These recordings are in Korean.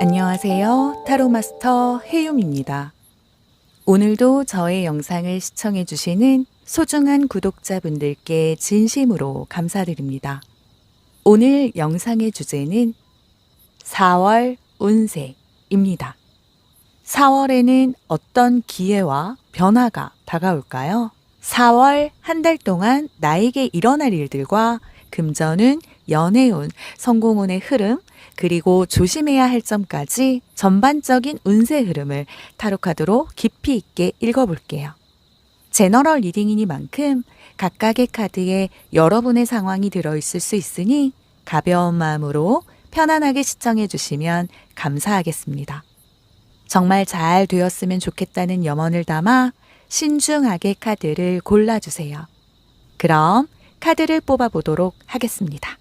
안녕하세요. 타로마스터 해욤입니다. 오늘도 저의 영상을 시청해주시는 소중한 구독자분들께 진심으로 감사드립니다. 오늘 영상의 주제는 4월 운세입니다. 4월에는 어떤 기회와 변화가 다가올까요? 4월 한 달 동안 나에게 일어날 일들과 금전운, 연애운, 성공운의 흐름, 그리고 조심해야 할 점까지 전반적인 운세 흐름을 타로카드로 깊이 있게 읽어볼게요. 제너럴 리딩이니만큼 각각의 카드에 여러분의 상황이 들어있을 수 있으니 가벼운 마음으로 편안하게 시청해 주시면 감사하겠습니다. 정말 잘 되었으면 좋겠다는 염원을 담아 신중하게 카드를 골라주세요. 그럼 카드를 뽑아보도록 하겠습니다.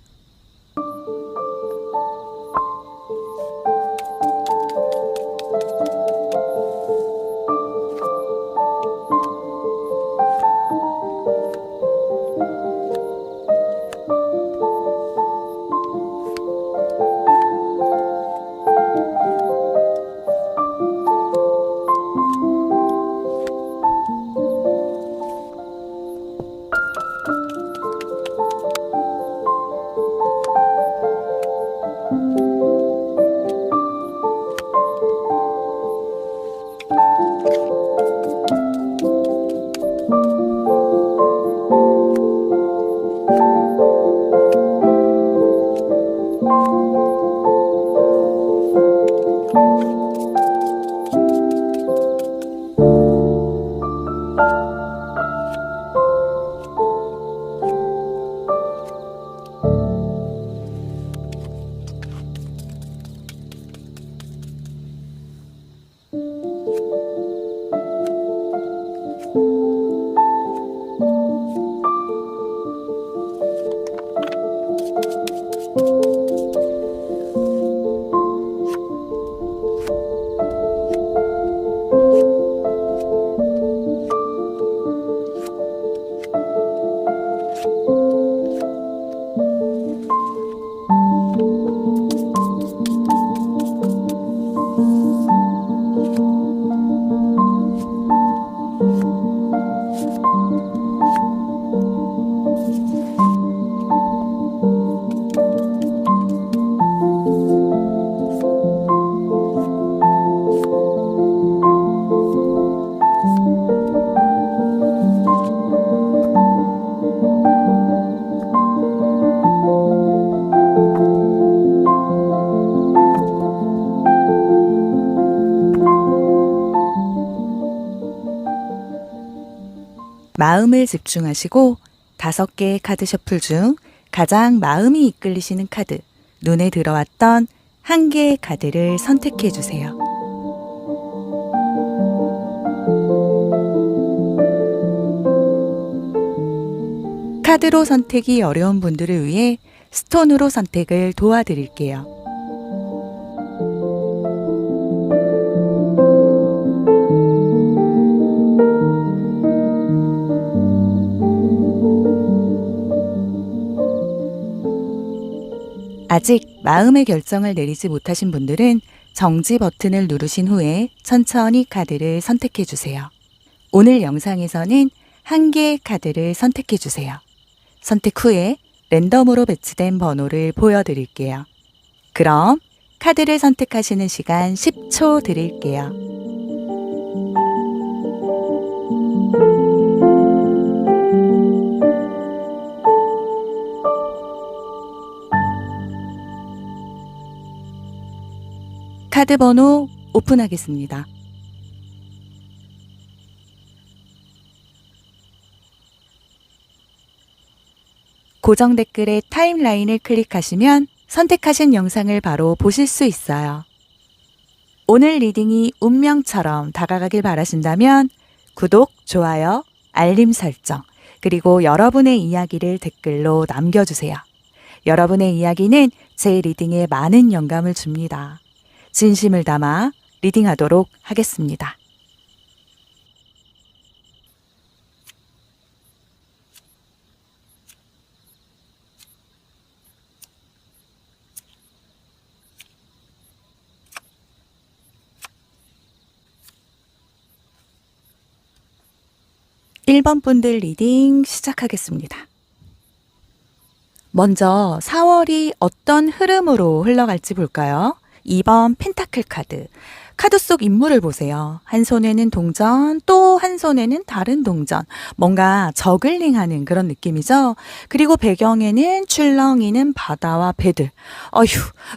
마음을 집중하시고 5개의 카드 셔플 중 가장 마음이 이끌리시는 카드, 눈에 들어왔던 1개의 카드를 선택해 주세요. 카드로 선택이 어려운 분들을 위해 스톤으로 선택을 도와드릴게요. 아직 마음의 결정을 내리지 못하신 분들은 정지 버튼을 누르신 후에 천천히 카드를 선택해 주세요. 오늘 영상에서는 1개의 카드를 선택해 주세요. 선택 후에 랜덤으로 배치된 번호를 보여드릴게요. 그럼 카드를 선택하시는 시간 10초 드릴게요. 카드 번호 오픈하겠습니다. 고정 댓글의 타임라인을 클릭하시면 선택하신 영상을 바로 보실 수 있어요. 오늘 리딩이 운명처럼 다가가길 바라신다면 구독, 좋아요, 알림 설정, 그리고 여러분의 이야기를 댓글로 남겨주세요. 여러분의 이야기는 제 리딩에 많은 영감을 줍니다. 진심을 담아 리딩하도록 하겠습니다. 1번 분들 리딩 시작하겠습니다. 먼저 4월이 어떤 흐름으로 흘러갈지 볼까요? 2번 펜타클 카드. 카드 속 인물을 보세요. 한 손에는 동전, 또 한 손에는 다른 동전. 뭔가 저글링하는 그런 느낌이죠. 그리고 배경에는 출렁이는 바다와 배들. 어휴,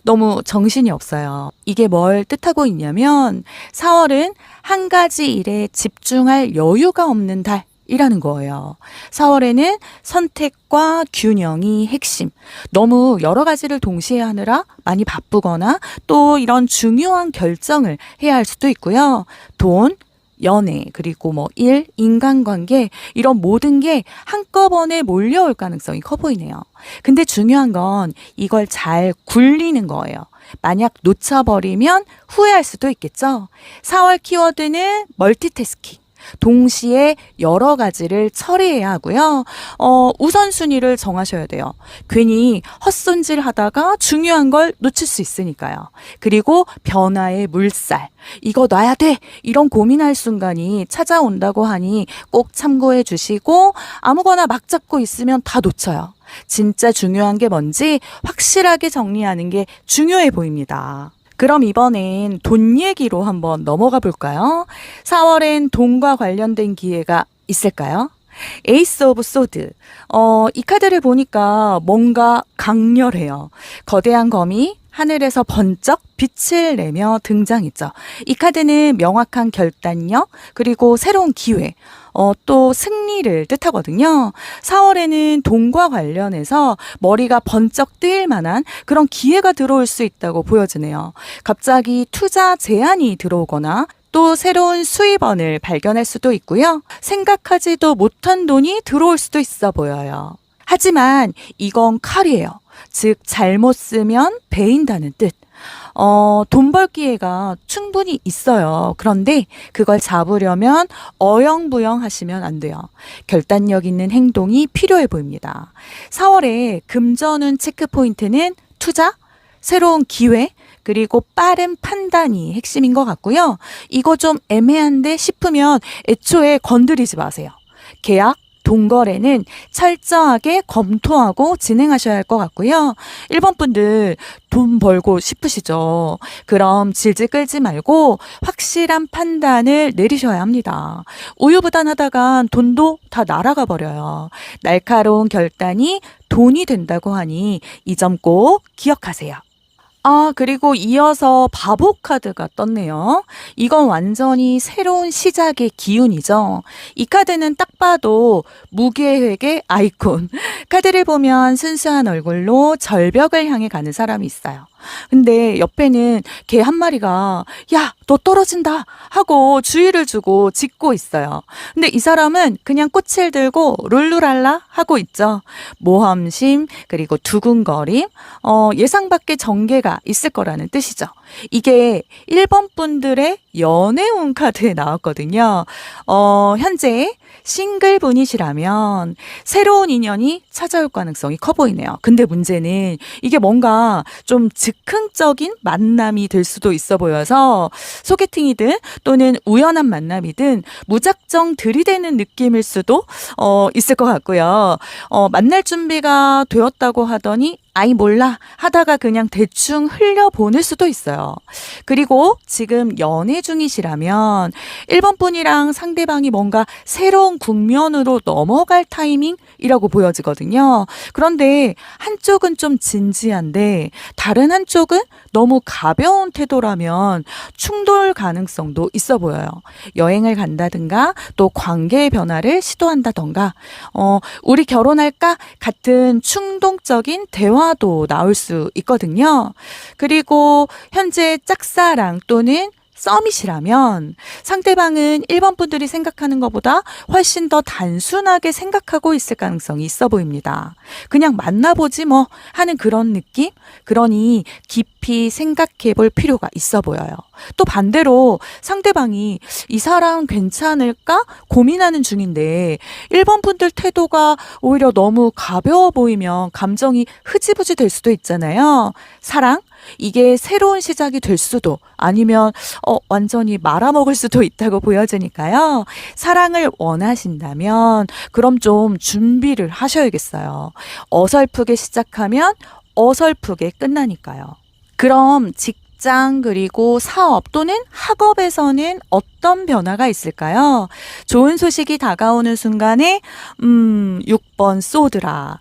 너무 정신이 없어요. 이게 뭘 뜻하고 있냐면 4월은 한 가지 일에 집중할 여유가 없는 달. 이라는 거예요. 4월에는 선택과 균형이 핵심. 너무 여러 가지를 동시에 하느라 많이 바쁘거나 또 이런 중요한 결정을 해야 할 수도 있고요. 돈, 연애, 그리고 일, 인간관계 이런 모든 게 한꺼번에 몰려올 가능성이 커 보이네요. 근데 중요한 건 이걸 잘 굴리는 거예요. 만약 놓쳐버리면 후회할 수도 있겠죠. 4월 키워드는 멀티태스킹. 동시에 여러 가지를 처리해야 하고요. 우선순위를 정하셔야 돼요. 괜히 헛손질 하다가 중요한 걸 놓칠 수 있으니까요. 그리고 변화의 물살. 이거 놔야 돼. 이런 고민할 순간이 찾아온다고 하니 꼭 참고해 주시고 아무거나 막 잡고 있으면 다 놓쳐요. 진짜 중요한 게 뭔지 확실하게 정리하는 게 중요해 보입니다. 그럼 이번엔 돈 얘기로 한번 넘어가 볼까요? 4월엔 돈과 관련된 기회가 있을까요? 에이스 오브 소드. 이 카드를 보니까 뭔가 강렬해요. 거대한 검이 하늘에서 번쩍 빛을 내며 등장했죠. 이 카드는 명확한 결단력, 그리고 새로운 기회, 또 승리를 뜻하거든요. 4월에는 돈과 관련해서 머리가 번쩍 뜨일 만한 그런 기회가 들어올 수 있다고 보여지네요. 갑자기 투자 제안이 들어오거나 또 새로운 수입원을 발견할 수도 있고요. 생각하지도 못한 돈이 들어올 수도 있어 보여요. 하지만 이건 칼이에요. 즉 잘못 쓰면 베인다는 뜻. 돈 벌 기회가 충분히 있어요. 그런데 그걸 잡으려면 어영부영 하시면 안 돼요. 결단력 있는 행동이 필요해 보입니다. 4월에 금전운 체크포인트는 투자, 새로운 기회, 그리고 빠른 판단이 핵심인 것 같고요. 이거 좀 애매한데 싶으면 애초에 건드리지 마세요. 계약, 동거래는 철저하게 검토하고 진행하셔야 할 것 같고요. 1번 분들 돈 벌고 싶으시죠? 그럼 질질 끌지 말고 확실한 판단을 내리셔야 합니다. 우유부단하다간 돈도 다 날아가 버려요. 날카로운 결단이 돈이 된다고 하니 이 점 꼭 기억하세요. 그리고 이어서 바보 카드가 떴네요. 이건 완전히 새로운 시작의 기운이죠. 이 카드는 딱 봐도 무계획의 아이콘. 카드를 보면 순수한 얼굴로 절벽을 향해 가는 사람이 있어요. 근데 옆에는 개 한 마리가 야, 너 떨어진다 하고 주의를 주고 짖고 있어요. 근데 이 사람은 그냥 꽃을 들고 룰루랄라 하고 있죠. 모험심, 그리고 두근거림, 예상 밖의 전개가 있을 거라는 뜻이죠. 이게 1번 분들의 연애운 카드에 나왔거든요. 현재 싱글분이시라면 새로운 인연이 찾아올 가능성이 커 보이네요. 근데 문제는 이게 뭔가 좀 즉흥적인 만남이 될 수도 있어 보여서 소개팅이든 또는 우연한 만남이든 무작정 들이대는 느낌일 수도 있을 것 같고요. 만날 준비가 되었다고 하더니 아이 몰라 하다가 그냥 대충 흘려보낼 수도 있어요. 그리고 지금 연애 중이시라면 1번 분이랑 상대방이 뭔가 새로운 국면으로 넘어갈 타이밍이라고 보여지거든요. 그런데 한쪽은 좀 진지한데 다른 한쪽은 너무 가벼운 태도라면 충돌 가능성도 있어 보여요. 여행을 간다든가 또 관계의 변화를 시도한다던가 우리 결혼할까? 같은 충동적인 대화도 나올 수 있거든요. 그리고 현재 짝사랑 또는 썸이시라면 상대방은 1번 분들이 생각하는 것보다 훨씬 더 단순하게 생각하고 있을 가능성이 있어 보입니다. 그냥 만나보지 뭐 하는 그런 느낌? 그러니 깊이 생각해 볼 필요가 있어 보여요. 또 반대로 상대방이 이 사람 괜찮을까 고민하는 중인데 1번 분들 태도가 오히려 너무 가벼워 보이면 감정이 흐지부지 될 수도 있잖아요. 사랑? 이게 새로운 시작이 될 수도 아니면 완전히 말아먹을 수도 있다고 보여지니까요. 사랑을 원하신다면 그럼 좀 준비를 하셔야겠어요. 어설프게 시작하면 어설프게 끝나니까요. 그럼 직장 그리고 사업 또는 학업에서는 어떤 변화가 있을까요? 좋은 소식이 다가오는 순간에 6번 쏘드라.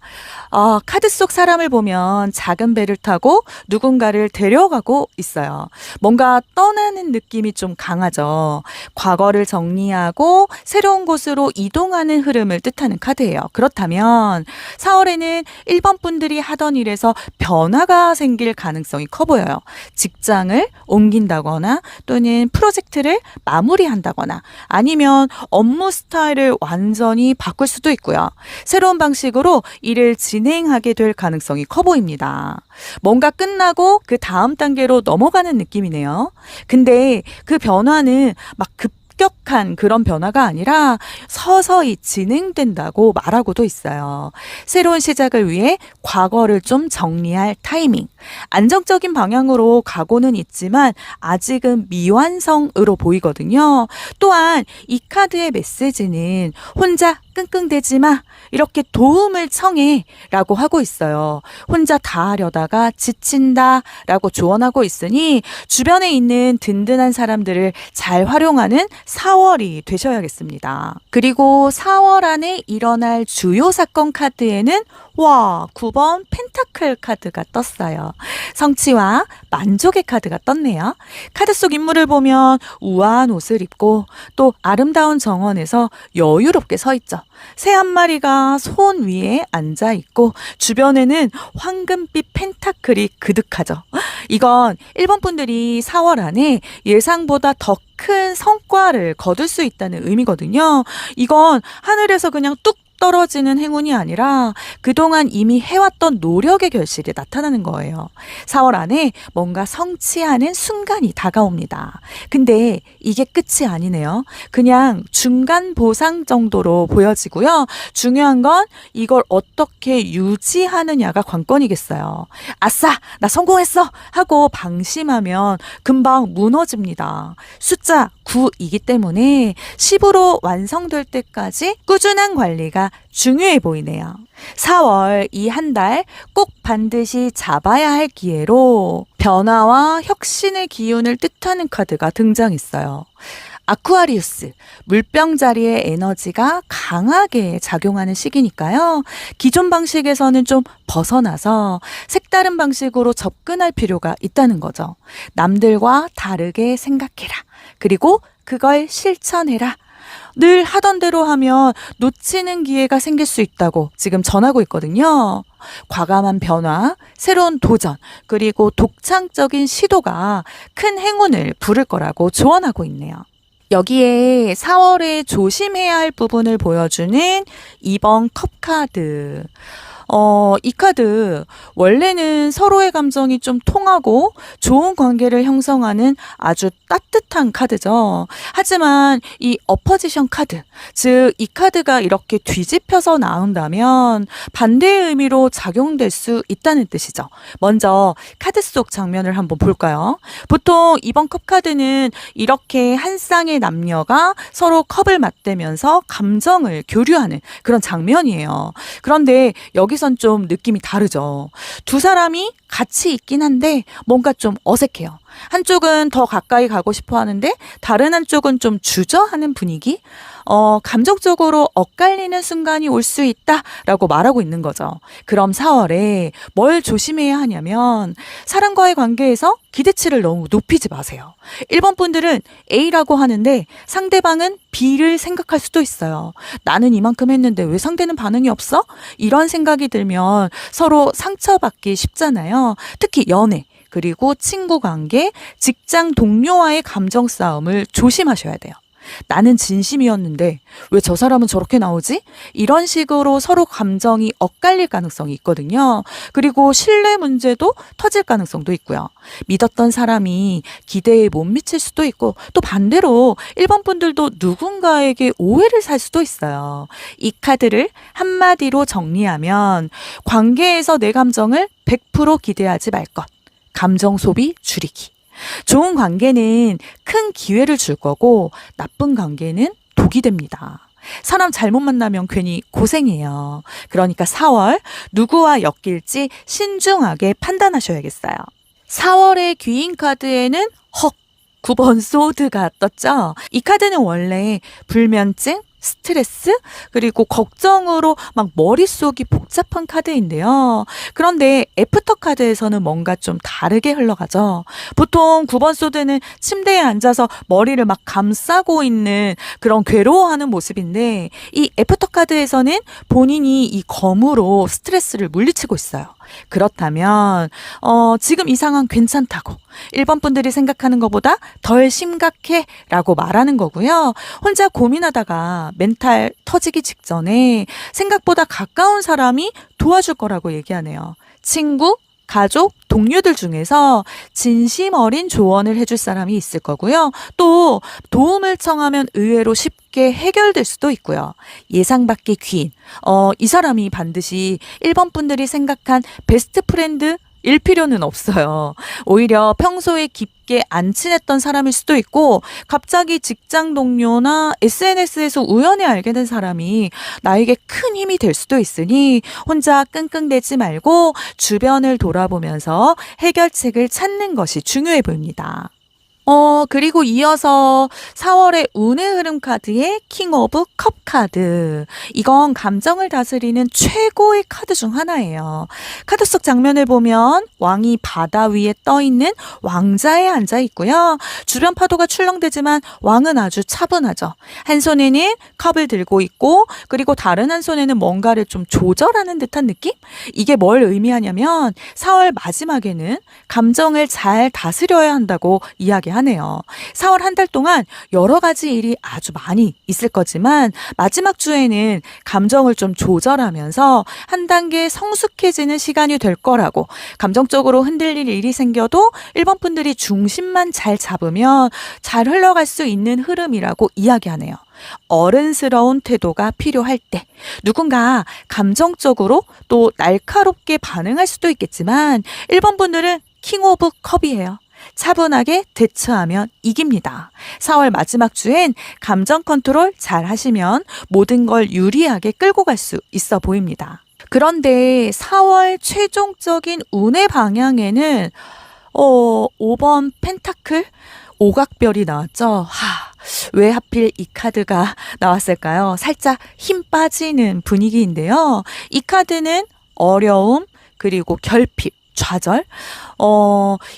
카드 속 사람을 보면 작은 배를 타고 누군가를 데려가고 있어요. 뭔가 떠나는 느낌이 좀 강하죠. 과거를 정리하고 새로운 곳으로 이동하는 흐름을 뜻하는 카드예요. 그렇다면 4월에는 1번 분들이 하던 일에서 변화가 생길 가능성이 커 보여요. 직장을 옮긴다거나 또는 프로젝트를 마무리한다거나 아니면 업무 스타일을 완전히 바꿀 수도 있고요. 새로운 방식으로 일을 진행하게 될 가능성이 커 보입니다. 뭔가 끝나고 그 다음 단계로 넘어가는 느낌이네요. 근데 그 변화는 막 급격한 그런 변화가 아니라 서서히 진행된다고 말하고도 있어요. 새로운 시작을 위해 과거를 좀 정리할 타이밍. 안정적인 방향으로 가고는 있지만 아직은 미완성으로 보이거든요. 또한 이 카드의 메시지는 혼자 끙끙대지 마. 이렇게 도움을 청해 라고 하고 있어요. 혼자 다 하려다가 지친다 라고 조언하고 있으니 주변에 있는 든든한 사람들을 잘 활용하는 4월이 되셔야겠습니다. 그리고 4월 안에 일어날 주요 사건 카드에는 9번 펜타클 카드가 떴어요. 성취와 만족의 카드가 떴네요. 카드 속 인물을 보면 우아한 옷을 입고 또 아름다운 정원에서 여유롭게 서 있죠. 새 한 마리가 손 위에 앉아 있고 주변에는 황금빛 펜타클이 그득하죠. 이건 1번 분들이 4월 안에 예상보다 더 큰 성과를 거둘 수 있다는 의미거든요. 이건 하늘에서 그냥 뚝 떨어지는 행운이 아니라 그동안 이미 해왔던 노력의 결실이 나타나는 거예요. 4월 안에 뭔가 성취하는 순간이 다가옵니다. 근데 이게 끝이 아니네요. 그냥 중간 보상 정도로 보여지고요. 중요한 건 이걸 어떻게 유지하느냐가 관건이겠어요. 아싸! 나 성공했어! 하고 방심하면 금방 무너집니다. 숫자 9이기 때문에 10으로 완성될 때까지 꾸준한 관리가 중요해 보이네요. 4월 이 한 달 꼭 반드시 잡아야 할 기회로 변화와 혁신의 기운을 뜻하는 카드가 등장했어요. 아쿠아리우스, 물병 자리의 에너지가 강하게 작용하는 시기니까요. 기존 방식에서는 좀 벗어나서 색다른 방식으로 접근할 필요가 있다는 거죠. 남들과 다르게 생각해라. 그리고 그걸 실천해라. 늘 하던 대로 하면 놓치는 기회가 생길 수 있다고 지금 전하고 있거든요. 과감한 변화, 새로운 도전, 그리고 독창적인 시도가 큰 행운을 부를 거라고 조언하고 있네요. 여기에 4월에 조심해야 할 부분을 보여주는 2번 컵카드. 이 카드 원래는 서로의 감정이 좀 통하고 좋은 관계를 형성하는 아주 따뜻한 카드죠. 하지만 이 어퍼지션 카드, 즉 이 카드가 이렇게 뒤집혀서 나온다면 반대의 의미로 작용될 수 있다는 뜻이죠. 먼저 카드 속 장면을 한번 볼까요? 보통 이번 컵 카드는 이렇게 한 쌍의 남녀가 서로 컵을 맞대면서 감정을 교류하는 그런 장면이에요. 그런데 여기선 좀 느낌이 다르죠. 두 사람이 같이 있긴 한데 뭔가 좀 어색해요. 한쪽은 더 가까이 가고 싶어 하는데 다른 한쪽은 좀 주저하는 분위기? 감정적으로 엇갈리는 순간이 올 수 있다라고 말하고 있는 거죠. 그럼 4월에 뭘 조심해야 하냐면 사람과의 관계에서 기대치를 너무 높이지 마세요. 1번 분들은 A라고 하는데 상대방은 B를 생각할 수도 있어요. 나는 이만큼 했는데 왜 상대는 반응이 없어? 이런 생각이 들면 서로 상처받기 쉽잖아요. 특히 연애. 그리고 친구 관계, 직장 동료와의 감정 싸움을 조심하셔야 돼요. 나는 진심이었는데 왜 저 사람은 저렇게 나오지? 이런 식으로 서로 감정이 엇갈릴 가능성이 있거든요. 그리고 신뢰 문제도 터질 가능성도 있고요. 믿었던 사람이 기대에 못 미칠 수도 있고 또 반대로 1번 분들도 누군가에게 오해를 살 수도 있어요. 이 카드를 한마디로 정리하면 관계에서 내 감정을 100% 기대하지 말 것. 감정 소비 줄이기. 좋은 관계는 큰 기회를 줄 거고 나쁜 관계는 독이 됩니다. 사람 잘못 만나면 괜히 고생해요. 그러니까 4월 누구와 엮일지 신중하게 판단하셔야겠어요. 4월의 귀인 카드에는 9번 소드가 떴죠. 이 카드는 원래 불면증, 스트레스, 그리고 걱정으로 막 머릿속이 복잡한 카드인데요. 그런데 애프터 카드에서는 뭔가 좀 다르게 흘러가죠. 보통 9번 소드는 침대에 앉아서 머리를 막 감싸고 있는 그런 괴로워하는 모습인데, 이 애프터 카드에서는 본인이 이 검으로 스트레스를 물리치고 있어요. 그렇다면 지금 이 상황 괜찮다고 1번 분들이 생각하는 것보다 덜 심각해 라고 말하는 거고요. 혼자 고민하다가 멘탈 터지기 직전에 생각보다 가까운 사람이 도와줄 거라고 얘기하네요. 친구, 가족, 동료들 중에서 진심 어린 조언을 해줄 사람이 있을 거고요. 또 도움을 청하면 의외로 쉽게 해결될 수도 있고요. 예상 밖의 귀인, 이 사람이 반드시 1번 분들이 생각한 베스트 프렌드 일 필요는 없어요. 오히려 평소에 깊게 안 친했던 사람일 수도 있고, 갑자기 직장 동료나 SNS에서 우연히 알게 된 사람이 나에게 큰 힘이 될 수도 있으니 혼자 끙끙대지 말고 주변을 돌아보면서 해결책을 찾는 것이 중요해 보입니다. 그리고 이어서 4월의 운의 흐름 카드의 킹 오브 컵 카드. 이건 감정을 다스리는 최고의 카드 중 하나예요. 카드 속 장면을 보면 왕이 바다 위에 떠 있는 왕자에 앉아 있고요. 주변 파도가 출렁대지만 왕은 아주 차분하죠. 한 손에는 컵을 들고 있고, 그리고 다른 한 손에는 뭔가를 좀 조절하는 듯한 느낌? 이게 뭘 의미하냐면 4월 마지막에는 감정을 잘 다스려야 한다고 이야기하네요. 4월 한 달 동안 여러 가지 일이 아주 많이 있을 거지만 마지막 주에는 감정을 좀 조절하면서 한 단계 성숙해지는 시간이 될 거라고, 감정적으로 흔들릴 일이 생겨도 1번 분들이 중심만 잘 잡으면 잘 흘러갈 수 있는 흐름이라고 이야기하네요. 어른스러운 태도가 필요할 때, 누군가 감정적으로 또 날카롭게 반응할 수도 있겠지만 1번 분들은 킹 오브 컵이에요. 차분하게 대처하면 이깁니다. 4월 마지막 주엔 감정 컨트롤 잘 하시면 모든 걸 유리하게 끌고 갈 수 있어 보입니다. 그런데 4월 최종적인 운의 방향에는 5번 펜타클 오각별이 나왔죠. 왜 하필 이 카드가 나왔을까요? 살짝 힘 빠지는 분위기인데요. 이 카드는 어려움, 그리고 결핍, 좌절?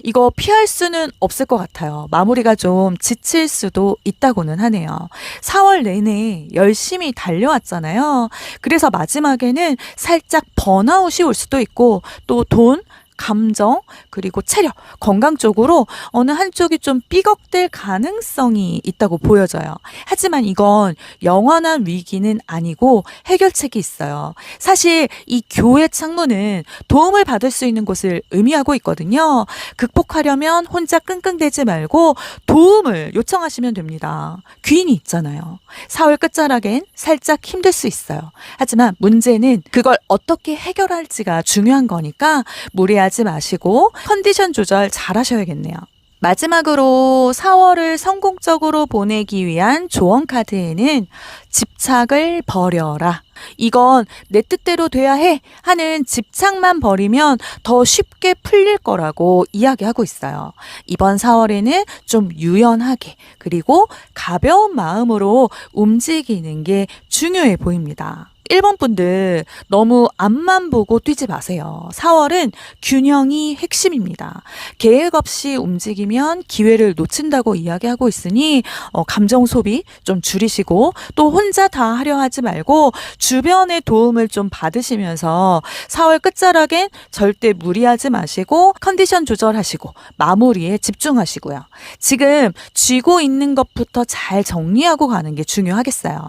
이거 피할 수는 없을 것 같아요. 마무리가 좀 지칠 수도 있다고는 하네요. 4월 내내 열심히 달려왔잖아요. 그래서 마지막에는 살짝 번아웃이 올 수도 있고, 또 돈, 감정, 그리고 체력, 건강 쪽으로 어느 한쪽이 좀 삐걱될 가능성이 있다고 보여져요. 하지만 이건 영원한 위기는 아니고 해결책이 있어요. 사실 이 교회 창문은 도움을 받을 수 있는 곳을 의미하고 있거든요. 극복하려면 혼자 끙끙대지 말고 도움을 요청하시면 됩니다. 귀인이 있잖아요. 4월 끝자락엔 살짝 힘들 수 있어요. 하지만 문제는 그걸 어떻게 해결할지가 중요한 거니까 무리하지 마시고 컨디션 조절 잘 하셔야겠네요. 마지막으로 4월을 성공적으로 보내기 위한 조언 카드에는 집착을 버려라. 이건 내 뜻대로 돼야 해 하는 집착만 버리면 더 쉽게 풀릴 거라고 이야기하고 있어요. 이번 4월에는 좀 유연하게, 그리고 가벼운 마음으로 움직이는 게 중요해 보입니다. 1번 분들 너무 앞만 보고 뛰지 마세요. 4월은 균형이 핵심입니다. 계획 없이 움직이면 기회를 놓친다고 이야기하고 있으니 감정 소비 좀 줄이시고, 또 혼자 다 하려 하지 말고 주변의 도움을 좀 받으시면서 4월 끝자락엔 절대 무리하지 마시고 컨디션 조절하시고 마무리에 집중하시고요. 지금 쥐고 있는 것부터 잘 정리하고 가는 게 중요하겠어요.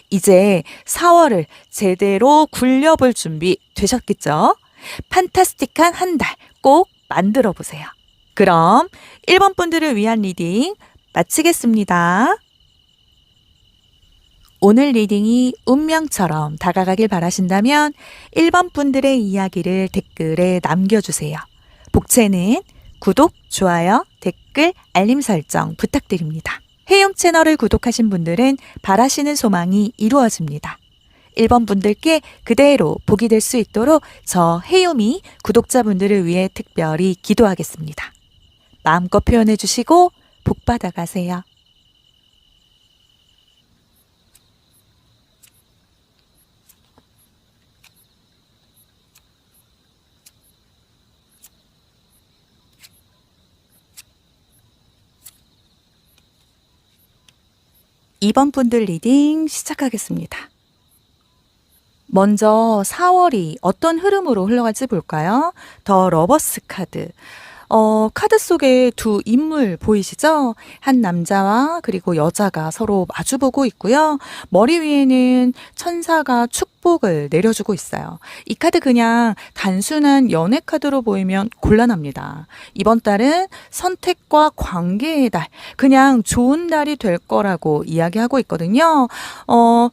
이제 4월을 제대로 굴려볼 준비 되셨겠죠? 판타스틱한 한 달 꼭 만들어 보세요. 그럼 1번 분들을 위한 리딩 마치겠습니다. 오늘 리딩이 운명처럼 다가가길 바라신다면 1번 분들의 이야기를 댓글에 남겨주세요. 복채는 구독, 좋아요, 댓글, 알림 설정 부탁드립니다. 해움 채널을 구독하신 분들은 바라시는 소망이 이루어집니다. 1번 분들께 그대로 복이 될 수 있도록 저 해움이 구독자분들을 위해 특별히 기도하겠습니다. 마음껏 표현해 주시고 복 받아가세요. 이번 분들 리딩 시작하겠습니다. 먼저 4월이 어떤 흐름으로 흘러갈지 볼까요? 더 러버스 카드. 카드 속에 두 인물 보이시죠? 한 남자와 그리고 여자가 서로 마주보고 있고요. 머리 위에는 천사가 축복을 내려주고 있어요. 이 카드 그냥 단순한 연애 카드로 보이면 곤란합니다. 이번 달은 선택과 관계의 달, 그냥 좋은 달이 될 거라고 이야기하고 있거든요.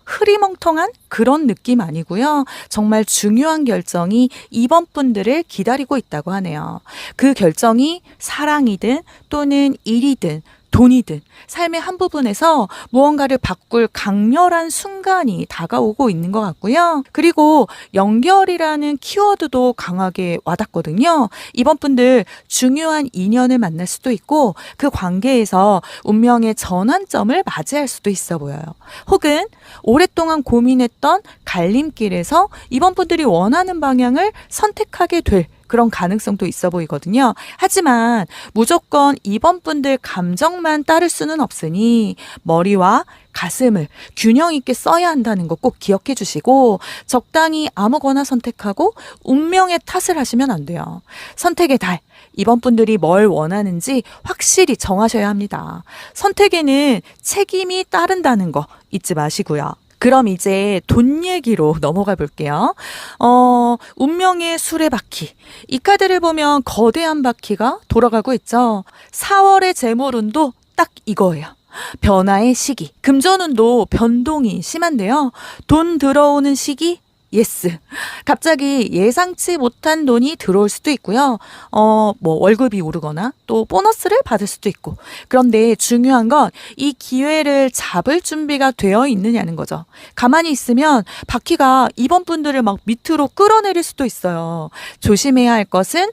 흐리멍텅한 그런 느낌 아니고요. 정말 중요한 결정이 이번 분들을 기다리고 있다고 하네요. 그 결정이 사랑이든 또는 일이든 돈이든 삶의 한 부분에서 무언가를 바꿀 강렬한 순간이 다가오고 있는 것 같고요. 그리고 연결이라는 키워드도 강하게 와닿거든요. 이번 분들 중요한 인연을 만날 수도 있고 그 관계에서 운명의 전환점을 맞이할 수도 있어 보여요. 혹은 오랫동안 고민했던 갈림길에서 이번 분들이 원하는 방향을 선택하게 될 그런 가능성도 있어 보이거든요. 하지만 무조건 이번 분들 감정만 따를 수는 없으니 머리와 가슴을 균형 있게 써야 한다는 거 꼭 기억해 주시고 적당히 아무거나 선택하고 운명의 탓을 하시면 안 돼요. 선택의 달. 이번 분들이 뭘 원하는지 확실히 정하셔야 합니다. 선택에는 책임이 따른다는 거 잊지 마시고요. 그럼 이제 돈 얘기로 넘어가 볼게요. 운명의 수레바퀴. 이 카드를 보면 거대한 바퀴가 돌아가고 있죠. 4월의 재물운도 딱 이거예요. 변화의 시기. 금전운도 변동이 심한데요. 돈 들어오는 시기. 예스. 갑자기 예상치 못한 돈이 들어올 수도 있고요. 월급이 오르거나 또 보너스를 받을 수도 있고. 그런데 중요한 건 이 기회를 잡을 준비가 되어 있느냐는 거죠. 가만히 있으면 바퀴가 이번 분들을 막 밑으로 끌어내릴 수도 있어요. 조심해야 할 것은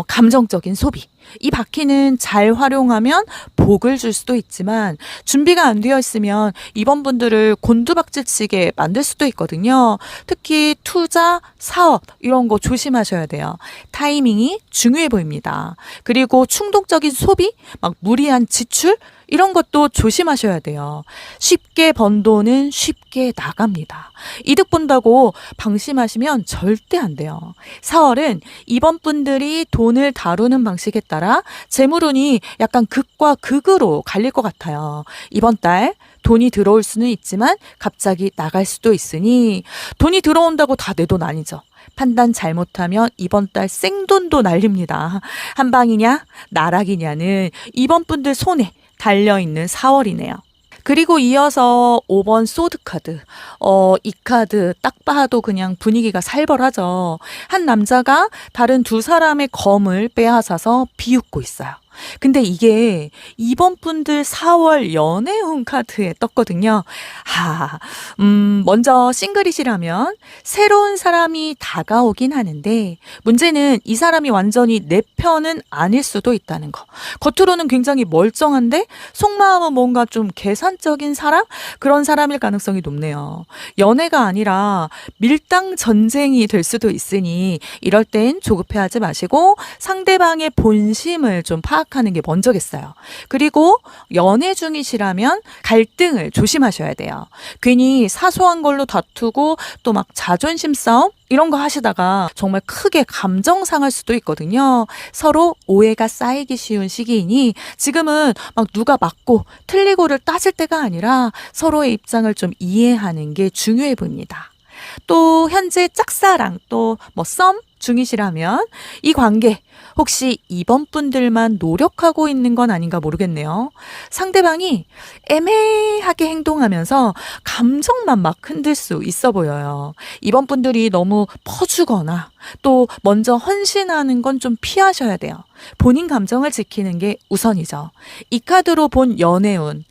감정적인 소비. 이 바퀴는 잘 활용하면 복을 줄 수도 있지만 준비가 안 되어 있으면 이번 분들을 곤두박질치게 만들 수도 있거든요. 특히 투자, 사업 이런 거 조심하셔야 돼요. 타이밍이 중요해 보입니다. 그리고 충동적인 소비, 막 무리한 지출 이런 것도 조심하셔야 돼요. 쉽게 번 돈은 쉽게 나갑니다. 이득 본다고 방심하시면 절대 안 돼요. 4월은 이번 분들이 돈을 다루는 방식에 따라 재물운이 약간 극과 극으로 갈릴 것 같아요. 이번 달 돈이 들어올 수는 있지만 갑자기 나갈 수도 있으니 돈이 들어온다고 다 내 돈 아니죠. 판단 잘못하면 이번 달 생돈도 날립니다. 한 방이냐 나락이냐는 이번 분들 손에 달려있는 4월이네요. 그리고 이어서 5번 소드카드. 이 카드 딱 봐도 그냥 분위기가 살벌하죠. 한 남자가 다른 두 사람의 검을 빼앗아서 비웃고 있어요. 근데 이게 이번 분들 4월 연애운 카드에 떴거든요. 먼저 싱글이시라면 새로운 사람이 다가오긴 하는데 문제는 이 사람이 완전히 내 편은 아닐 수도 있다는 거. 겉으로는 굉장히 멀쩡한데 속마음은 뭔가 좀 계산적인 사람? 그런 사람일 가능성이 높네요. 연애가 아니라 밀당 전쟁이 될 수도 있으니 이럴 땐 조급해하지 마시고 상대방의 본심을 좀 파악하는 게 먼저겠어요. 그리고 연애 중이시라면 갈등을 조심하셔야 돼요. 괜히 사소한 걸로 다투고 또 막 자존심 싸움 이런 거 하시다가 정말 크게 감정 상할 수도 있거든요. 서로 오해가 쌓이기 쉬운 시기이니 지금은 막 누가 맞고 틀리고를 따질 때가 아니라 서로의 입장을 좀 이해하는 게 중요해 보입니다. 또 현재 짝사랑 또 썸 중이시라면 이 관계 혹시 이번 분들만 노력하고 있는 건 아닌가 모르겠네요. 상대방이 애매하게 행동하면서 감정만 막 흔들 수 있어 보여요. 이번 분들이 너무 퍼주거나 또 먼저 헌신하는 건 좀 피하셔야 돼요. 본인 감정을 지키는 게 우선이죠. 이 카드로 본 연애운,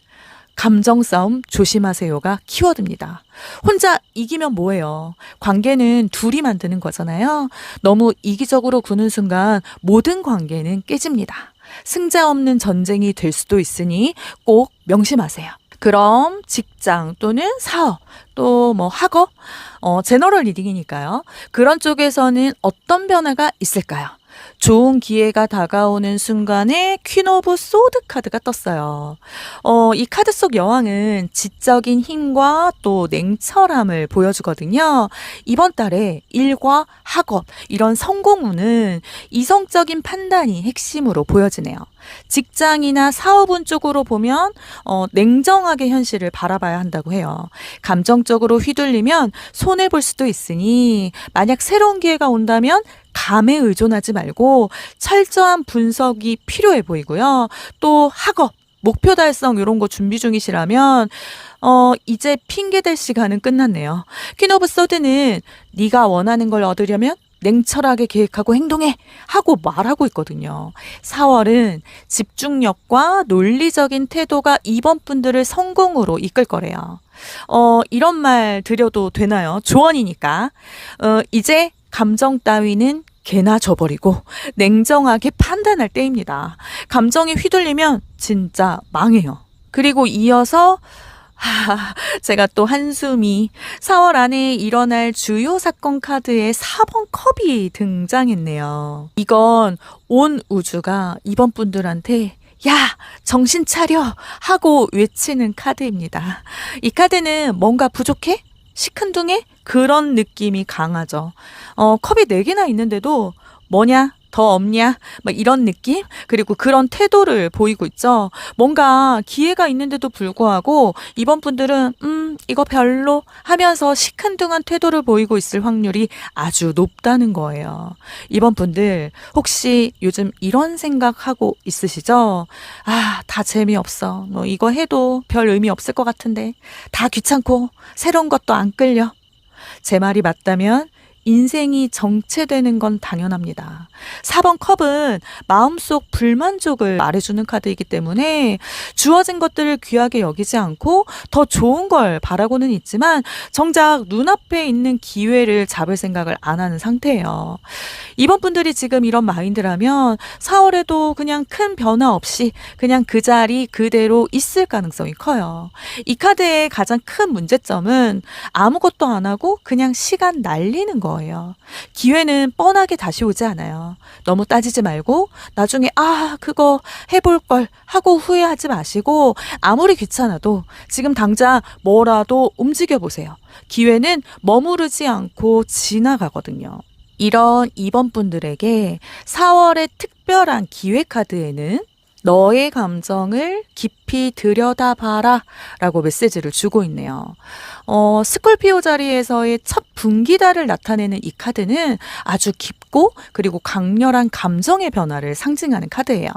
감정 싸움 조심하세요가 키워드입니다. 혼자 이기면 뭐예요? 관계는 둘이 만드는 거잖아요. 너무 이기적으로 구는 순간 모든 관계는 깨집니다. 승자 없는 전쟁이 될 수도 있으니 꼭 명심하세요. 그럼 직장 또는 사업 또 뭐 학업, 제너럴 리딩이니까요. 그런 쪽에서는 어떤 변화가 있을까요? 좋은 기회가 다가오는 순간에 퀸 오브 소드 카드가 떴어요. 이 카드 속 여왕은 지적인 힘과 또 냉철함을 보여주거든요. 이번 달에 일과 학업, 이런 성공운은 이성적인 판단이 핵심으로 보여지네요. 직장이나 사업운 쪽으로 보면 냉정하게 현실을 바라봐야 한다고 해요. 감정적으로 휘둘리면 손해볼 수도 있으니 만약 새로운 기회가 온다면 감에 의존하지 말고 철저한 분석이 필요해 보이고요. 또 학업, 목표 달성 이런 거 준비 중이시라면 이제 핑계댈 시간은 끝났네요. 퀸 오브 소드는 네가 원하는 걸 얻으려면 냉철하게 계획하고 행동해 하고 말하고 있거든요. 4월은 집중력과 논리적인 태도가 이번 분들을 성공으로 이끌 거래요. 이런 말 드려도 되나요? 조언이니까. 이제 감정 따위는 개나 줘버리고 냉정하게 판단할 때입니다. 감정이 휘둘리면 진짜 망해요. 그리고 이어서 제가 또 한숨이 4월 안에 일어날 주요 사건 카드에 4번 컵이 등장했네요. 이건 온 우주가 이번 분들한테 야, 정신 차려! 하고 외치는 카드입니다. 이 카드는 뭔가 부족해? 시큰둥해? 그런 느낌이 강하죠. 컵이 4개나 있는데도 뭐냐? 더 없냐? 막 이런 느낌? 그리고 그런 태도를 보이고 있죠. 뭔가 기회가 있는데도 불구하고 이번 분들은 이거 별로 하면서 시큰둥한 태도를 보이고 있을 확률이 아주 높다는 거예요. 이번 분들 혹시 요즘 이런 생각하고 있으시죠? 다 재미없어. 뭐 이거 해도 별 의미 없을 것 같은데. 다 귀찮고 새로운 것도 안 끌려. 제 말이 맞다면 인생이 정체되는 건 당연합니다. 4번 컵은 마음속 불만족을 말해주는 카드이기 때문에 주어진 것들을 귀하게 여기지 않고 더 좋은 걸 바라고는 있지만 정작 눈앞에 있는 기회를 잡을 생각을 안 하는 상태예요. 이번 분들이 지금 이런 마인드라면 4월에도 그냥 큰 변화 없이 그냥 그 자리 그대로 있을 가능성이 커요. 이 카드의 가장 큰 문제점은 아무것도 안 하고 그냥 시간 날리는 거예요. 기회는 뻔하게 다시 오지 않아요. 너무 따지지 말고 나중에 그거 해볼 걸 하고 후회하지 마시고 아무리 귀찮아도 지금 당장 뭐라도 움직여 보세요. 기회는 머무르지 않고 지나가거든요. 이런 이번 분들에게 4월의 특별한 기회 카드에는 너의 감정을 깊이 들여다봐라 라고 메시지를 주고 있네요. 스콜피오 자리에서의 첫 분기달을 나타내는 이 카드는 아주 깊고 그리고 강렬한 감정의 변화를 상징하는 카드예요.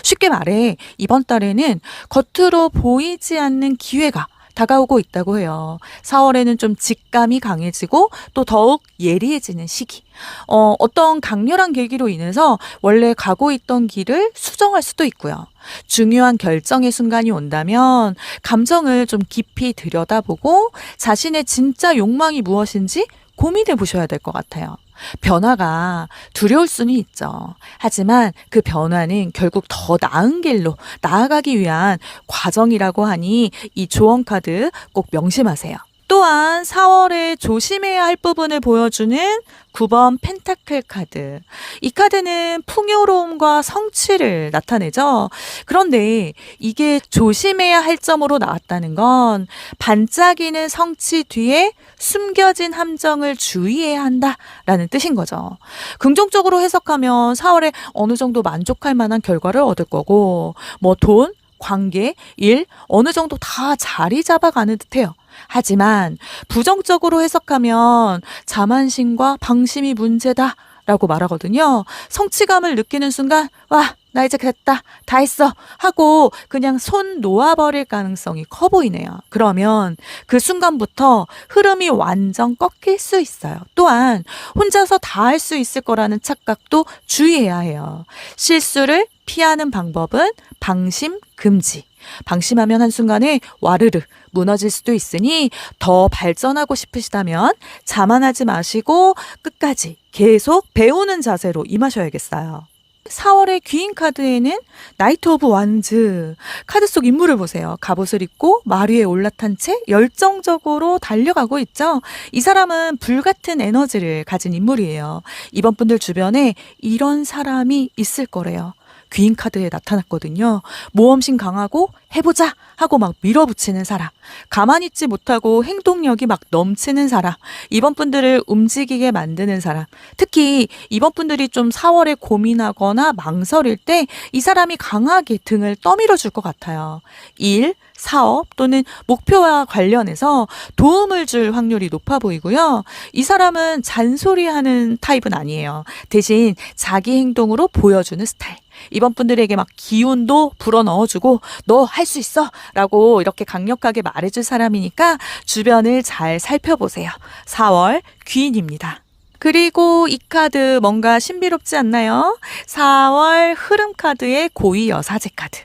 쉽게 말해 이번 달에는 겉으로 보이지 않는 기회가 다가오고 있다고 해요. 4월에는 좀 직감이 강해지고 또 더욱 예리해지는 시기. 어떤 강렬한 계기로 인해서 원래 가고 있던 길을 수정할 수도 있고요. 중요한 결정의 순간이 온다면 감정을 좀 깊이 들여다보고 자신의 진짜 욕망이 무엇인지 고민해 보셔야 될 것 같아요. 변화가 두려울 수는 있죠. 하지만 그 변화는 결국 더 나은 길로 나아가기 위한 과정이라고 하니 이 조언 카드 꼭 명심하세요. 또한 4월에 조심해야 할 부분을 보여주는 9번 펜타클 카드. 이 카드는 풍요로움과 성취를 나타내죠. 그런데 이게 조심해야 할 점으로 나왔다는 건 반짝이는 성취 뒤에 숨겨진 함정을 주의해야 한다라는 뜻인 거죠. 긍정적으로 해석하면 4월에 어느 정도 만족할 만한 결과를 얻을 거고 뭐 돈, 관계, 일 어느 정도 다 자리 잡아가는 듯해요. 하지만 부정적으로 해석하면 자만심과 방심이 문제다 라고 말하거든요. 성취감을 느끼는 순간, 와, 나 이제 됐다, 다 했어 하고 그냥 손 놓아버릴 가능성이 커 보이네요. 그러면 그 순간부터 흐름이 완전 꺾일 수 있어요. 또한 혼자서 다 할 수 있을 거라는 착각도 주의해야 해요. 실수를 피하는 방법은 방심 금지. 방심하면 한순간에 와르르 무너질 수도 있으니 더 발전하고 싶으시다면 자만하지 마시고 끝까지 계속 배우는 자세로 임하셔야겠어요. 4월의 귀인 카드에는 나이트 오브 완즈 카드 속 인물을 보세요. 갑옷을 입고 말 위에 올라탄 채 열정적으로 달려가고 있죠. 이 사람은 불같은 에너지를 가진 인물이에요. 이번 분들 주변에 이런 사람이 있을 거래요. 귀인 카드에 나타났거든요. 모험심 강하고 해보자 하고 막 밀어붙이는 사람. 가만히 있지 못하고 행동력이 막 넘치는 사람. 이번 분들을 움직이게 만드는 사람. 특히 이번 분들이 좀 4월에 고민하거나 망설일 때 이 사람이 강하게 등을 떠밀어 줄 것 같아요. 일, 사업 또는 목표와 관련해서 도움을 줄 확률이 높아 보이고요. 이 사람은 잔소리하는 타입은 아니에요. 대신 자기 행동으로 보여주는 스타일. 이번 분들에게 막 기운도 불어넣어주고 너 할 수 있어 라고 이렇게 강력하게 말해줄 사람이니까 주변을 잘 살펴보세요. 4월 귀인입니다. 그리고 이 카드 뭔가 신비롭지 않나요? 4월 흐름 카드의 고위 여사제 카드.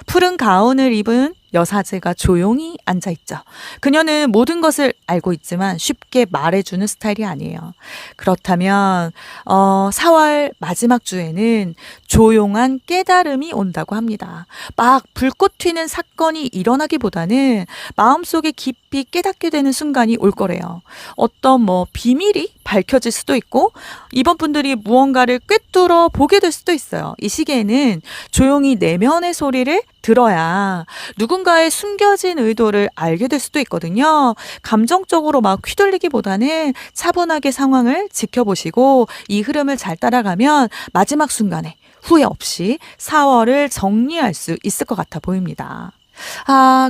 푸른 가운을 입은 여사제가 조용히 앉아있죠. 그녀는 모든 것을 알고 있지만 쉽게 말해주는 스타일이 아니에요. 그렇다면 4월 마지막 주에는 조용한 깨달음이 온다고 합니다. 막 불꽃 튀는 사건이 일어나기보다는 마음속에 깊이 깨닫게 되는 순간이 올 거래요. 어떤 비밀이 밝혀질 수도 있고 이번 분들이 무언가를 꿰뚫어 보게 될 수도 있어요. 이 시기에는 조용히 내면의 소리를 들어야 누군가의 숨겨진 의도를 알게 될 수도 있거든요. 감정적으로 막 휘둘리기보다는 차분하게 상황을 지켜보시고 이 흐름을 잘 따라가면 마지막 순간에 후회 없이 4월을 정리할 수 있을 것 같아 보입니다.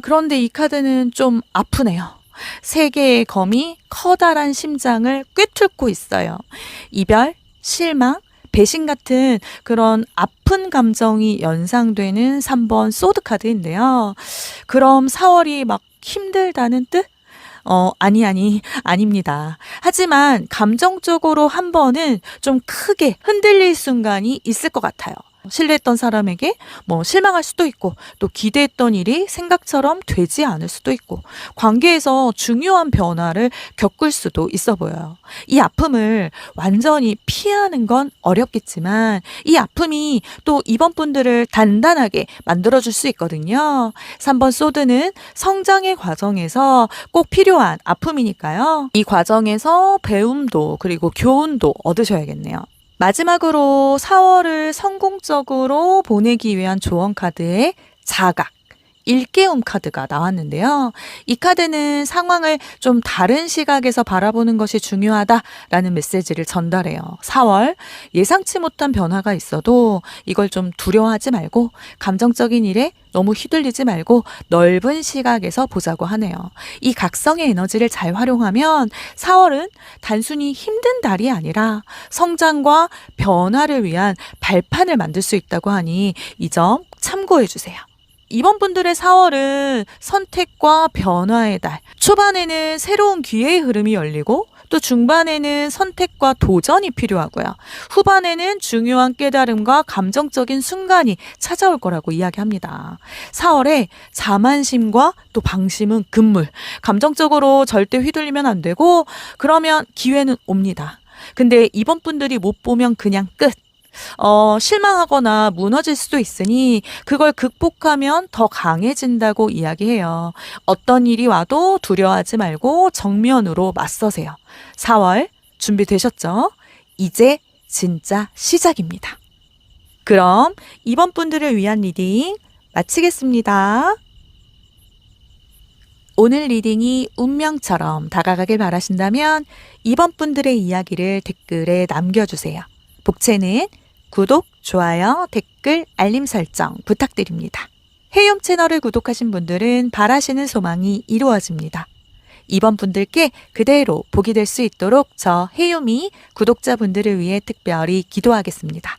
그런데 이 카드는 좀 아프네요. 세 개의 검이 커다란 심장을 꿰뚫고 있어요. 이별, 실망, 배신 같은 그런 아픈 감정이 연상되는 3번 소드 카드인데요. 그럼 4월이 막 힘들다는 뜻? 아닙니다. 하지만 감정적으로 한 번은 좀 크게 흔들릴 순간이 있을 것 같아요. 신뢰했던 사람에게 실망할 수도 있고 또 기대했던 일이 생각처럼 되지 않을 수도 있고 관계에서 중요한 변화를 겪을 수도 있어 보여요. 이 아픔을 완전히 피하는 건 어렵겠지만 이 아픔이 또 이번 분들을 단단하게 만들어줄 수 있거든요. 3번 소드는 성장의 과정에서 꼭 필요한 아픔이니까요. 이 과정에서 배움도 그리고 교훈도 얻으셔야겠네요. 마지막으로 4월을 성공적으로 보내기 위한 조언 카드의 자각, 일깨움 카드가 나왔는데요. 이 카드는 상황을 좀 다른 시각에서 바라보는 것이 중요하다라는 메시지를 전달해요. 4월 예상치 못한 변화가 있어도 이걸 좀 두려워하지 말고 감정적인 일에 너무 휘둘리지 말고 넓은 시각에서 보자고 하네요. 이 각성의 에너지를 잘 활용하면 4월은 단순히 힘든 달이 아니라 성장과 변화를 위한 발판을 만들 수 있다고 하니 이 점 참고해 주세요. 이번 분들의 4월은 선택과 변화의 달. 초반에는 새로운 기회의 흐름이 열리고 또 중반에는 선택과 도전이 필요하고요. 후반에는 중요한 깨달음과 감정적인 순간이 찾아올 거라고 이야기합니다. 4월에 자만심과 또 방심은 금물. 감정적으로 절대 휘둘리면 안 되고 그러면 기회는 옵니다. 근데 이번 분들이 못 보면 그냥 끝. 실망하거나 무너질 수도 있으니 그걸 극복하면 더 강해진다고 이야기해요. 어떤 일이 와도 두려워하지 말고 정면으로 맞서세요. 4월 준비되셨죠? 이제 진짜 시작입니다. 그럼 이번 분들을 위한 리딩 마치겠습니다. 오늘 리딩이 운명처럼 다가가길 바라신다면 이번 분들의 이야기를 댓글에 남겨주세요. 복채는 구독, 좋아요, 댓글, 알림 설정 부탁드립니다. 해용 채널을 구독하신 분들은 바라시는 소망이 이루어집니다. 이번 분들께 그대로 복이 될 수 있도록 저 혜유미 구독자분들을 위해 특별히 기도하겠습니다.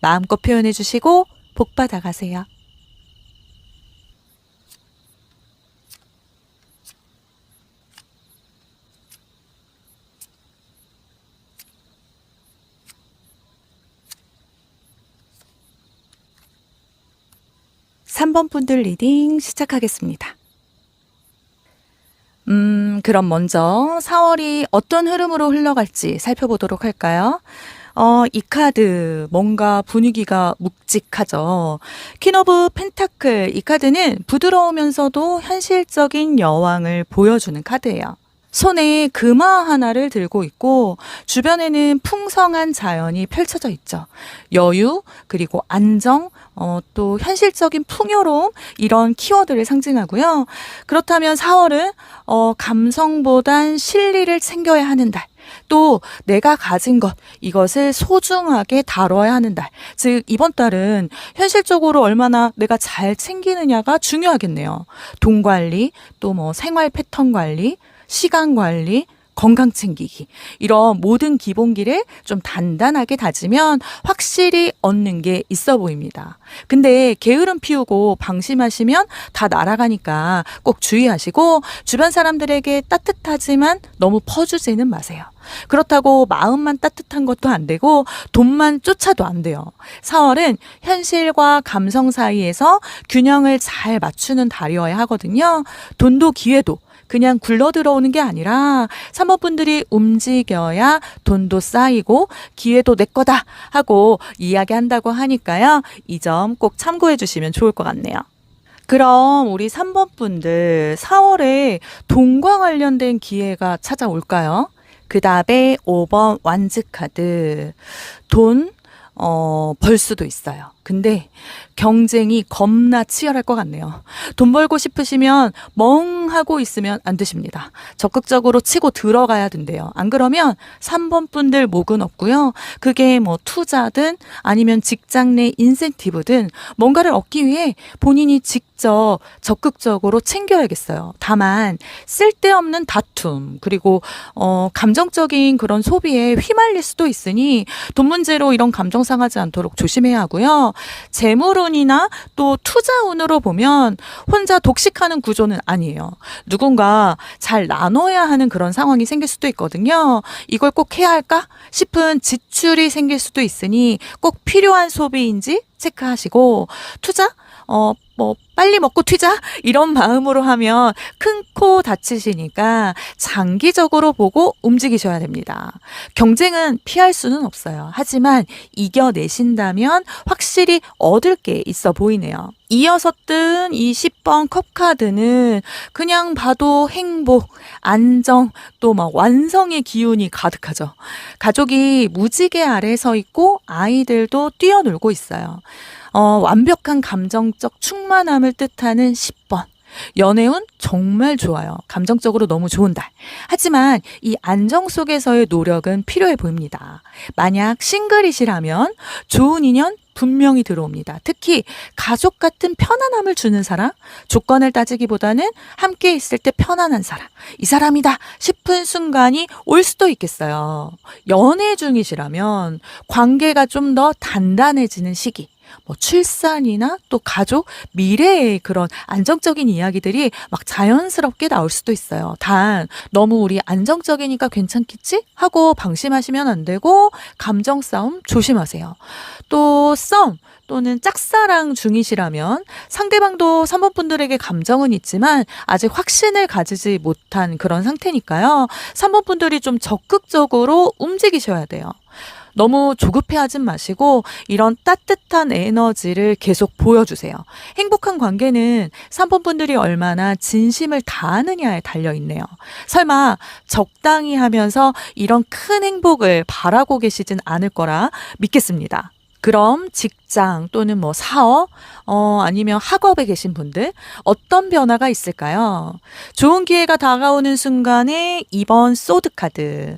마음껏 표현해 주시고 복 받아 가세요. 삼 번 분들 리딩 시작하겠습니다. 그럼 먼저 4월이 어떤 흐름으로 흘러갈지 살펴보도록 할까요? 이 카드 뭔가 분위기가 묵직하죠. 퀸 오브 펜타클, 이 카드는 부드러우면서도 현실적인 여왕을 보여주는 카드예요. 손에 금화 하나를 들고 있고 주변에는 풍성한 자연이 펼쳐져 있죠. 여유, 그리고 안정, 또 현실적인 풍요로움, 이런 키워드를 상징하고요. 그렇다면 4월은 감성보단 실리를 챙겨야 하는 달. 또 내가 가진 것, 이것을 소중하게 다뤄야 하는 달. 즉 이번 달은 현실적으로 얼마나 내가 잘 챙기느냐가 중요하겠네요. 돈 관리, 또 뭐 생활 패턴 관리, 시간 관리, 건강 챙기기, 이런 모든 기본기를 좀 단단하게 다지면 확실히 얻는 게 있어 보입니다. 근데 게으름 피우고 방심하시면 다 날아가니까 꼭 주의하시고 주변 사람들에게 따뜻하지만 너무 퍼주지는 마세요. 그렇다고 마음만 따뜻한 것도 안 되고 돈만 쫓아도 안 돼요. 4월은 현실과 감성 사이에서 균형을 잘 맞추는 달이어야 하거든요. 돈도 기회도 그냥 굴러 들어오는 게 아니라 3번 분들이 움직여야 돈도 쌓이고 기회도 내 거다 하고 이야기한다고 하니까요. 이 점 꼭 참고해 주시면 좋을 것 같네요. 그럼 우리 3번 분들 4월에 돈과 관련된 기회가 찾아올까요? 그 다음에 5번 완즈 카드. 돈, 벌 수도 있어요. 근데 경쟁이 겁나 치열할 것 같네요. 돈 벌고 싶으시면 멍하고 있으면 안 되십니다. 적극적으로 치고 들어가야 된대요. 안 그러면 3번 분들 목은 없고요. 그게 뭐 투자든 아니면 직장 내 인센티브든 뭔가를 얻기 위해 본인이 직접 적극적으로 챙겨야겠어요. 다만 쓸데없는 다툼, 그리고 감정적인 그런 소비에 휘말릴 수도 있으니 돈 문제로 이런 감정 상하지 않도록 조심해야 하고요. 재물운이나 또 투자운으로 보면 혼자 독식하는 구조는 아니에요. 누군가 잘 나눠야 하는 그런 상황이 생길 수도 있거든요. 이걸 꼭 해야 할까 싶은 지출이 생길 수도 있으니 꼭 필요한 소비인지 체크하시고, 투자? 빨리 먹고 튀자? 이런 마음으로 하면 큰 코 다치시니까 장기적으로 보고 움직이셔야 됩니다. 경쟁은 피할 수는 없어요. 하지만 이겨내신다면 확실히 얻을 게 있어 보이네요. 이어서 뜬 이 10번 컵카드는 그냥 봐도 행복, 안정, 또 막 완성의 기운이 가득하죠. 가족이 무지개 아래 서 있고 아이들도 뛰어놀고 있어요. 완벽한 감정적 충만함을 뜻하는 10번. 연애운 정말 좋아요. 감정적으로 너무 좋은 달. 하지만 이 안정 속에서의 노력은 필요해 보입니다. 만약 싱글이시라면 좋은 인연 분명히 들어옵니다. 특히 가족 같은 편안함을 주는 사람, 조건을 따지기보다는 함께 있을 때 편안한 사람, 이 사람이다 싶은 순간이 올 수도 있겠어요. 연애 중이시라면 관계가 좀 더 단단해지는 시기, 뭐 출산이나 또 가족, 미래의 그런 안정적인 이야기들이 막 자연스럽게 나올 수도 있어요. 단 너무 우리 안정적이니까 괜찮겠지? 하고 방심하시면 안 되고 감정 싸움 조심하세요. 또 썸 또는 짝사랑 중이시라면 상대방도 3번 분들에게 감정은 있지만 아직 확신을 가지지 못한 그런 상태니까요. 3번 분들이 좀 적극적으로 움직이셔야 돼요. 너무 조급해하진 마시고 이런 따뜻한 에너지를 계속 보여주세요. 행복한 관계는 3번 분들이 얼마나 진심을 다하느냐에 달려있네요. 설마 적당히 하면서 이런 큰 행복을 바라고 계시진 않을 거라 믿겠습니다. 그럼 직장 또는 뭐 사업, 아니면 학업에 계신 분들 어떤 변화가 있을까요? 좋은 기회가 다가오는 순간에 2번 소드 카드.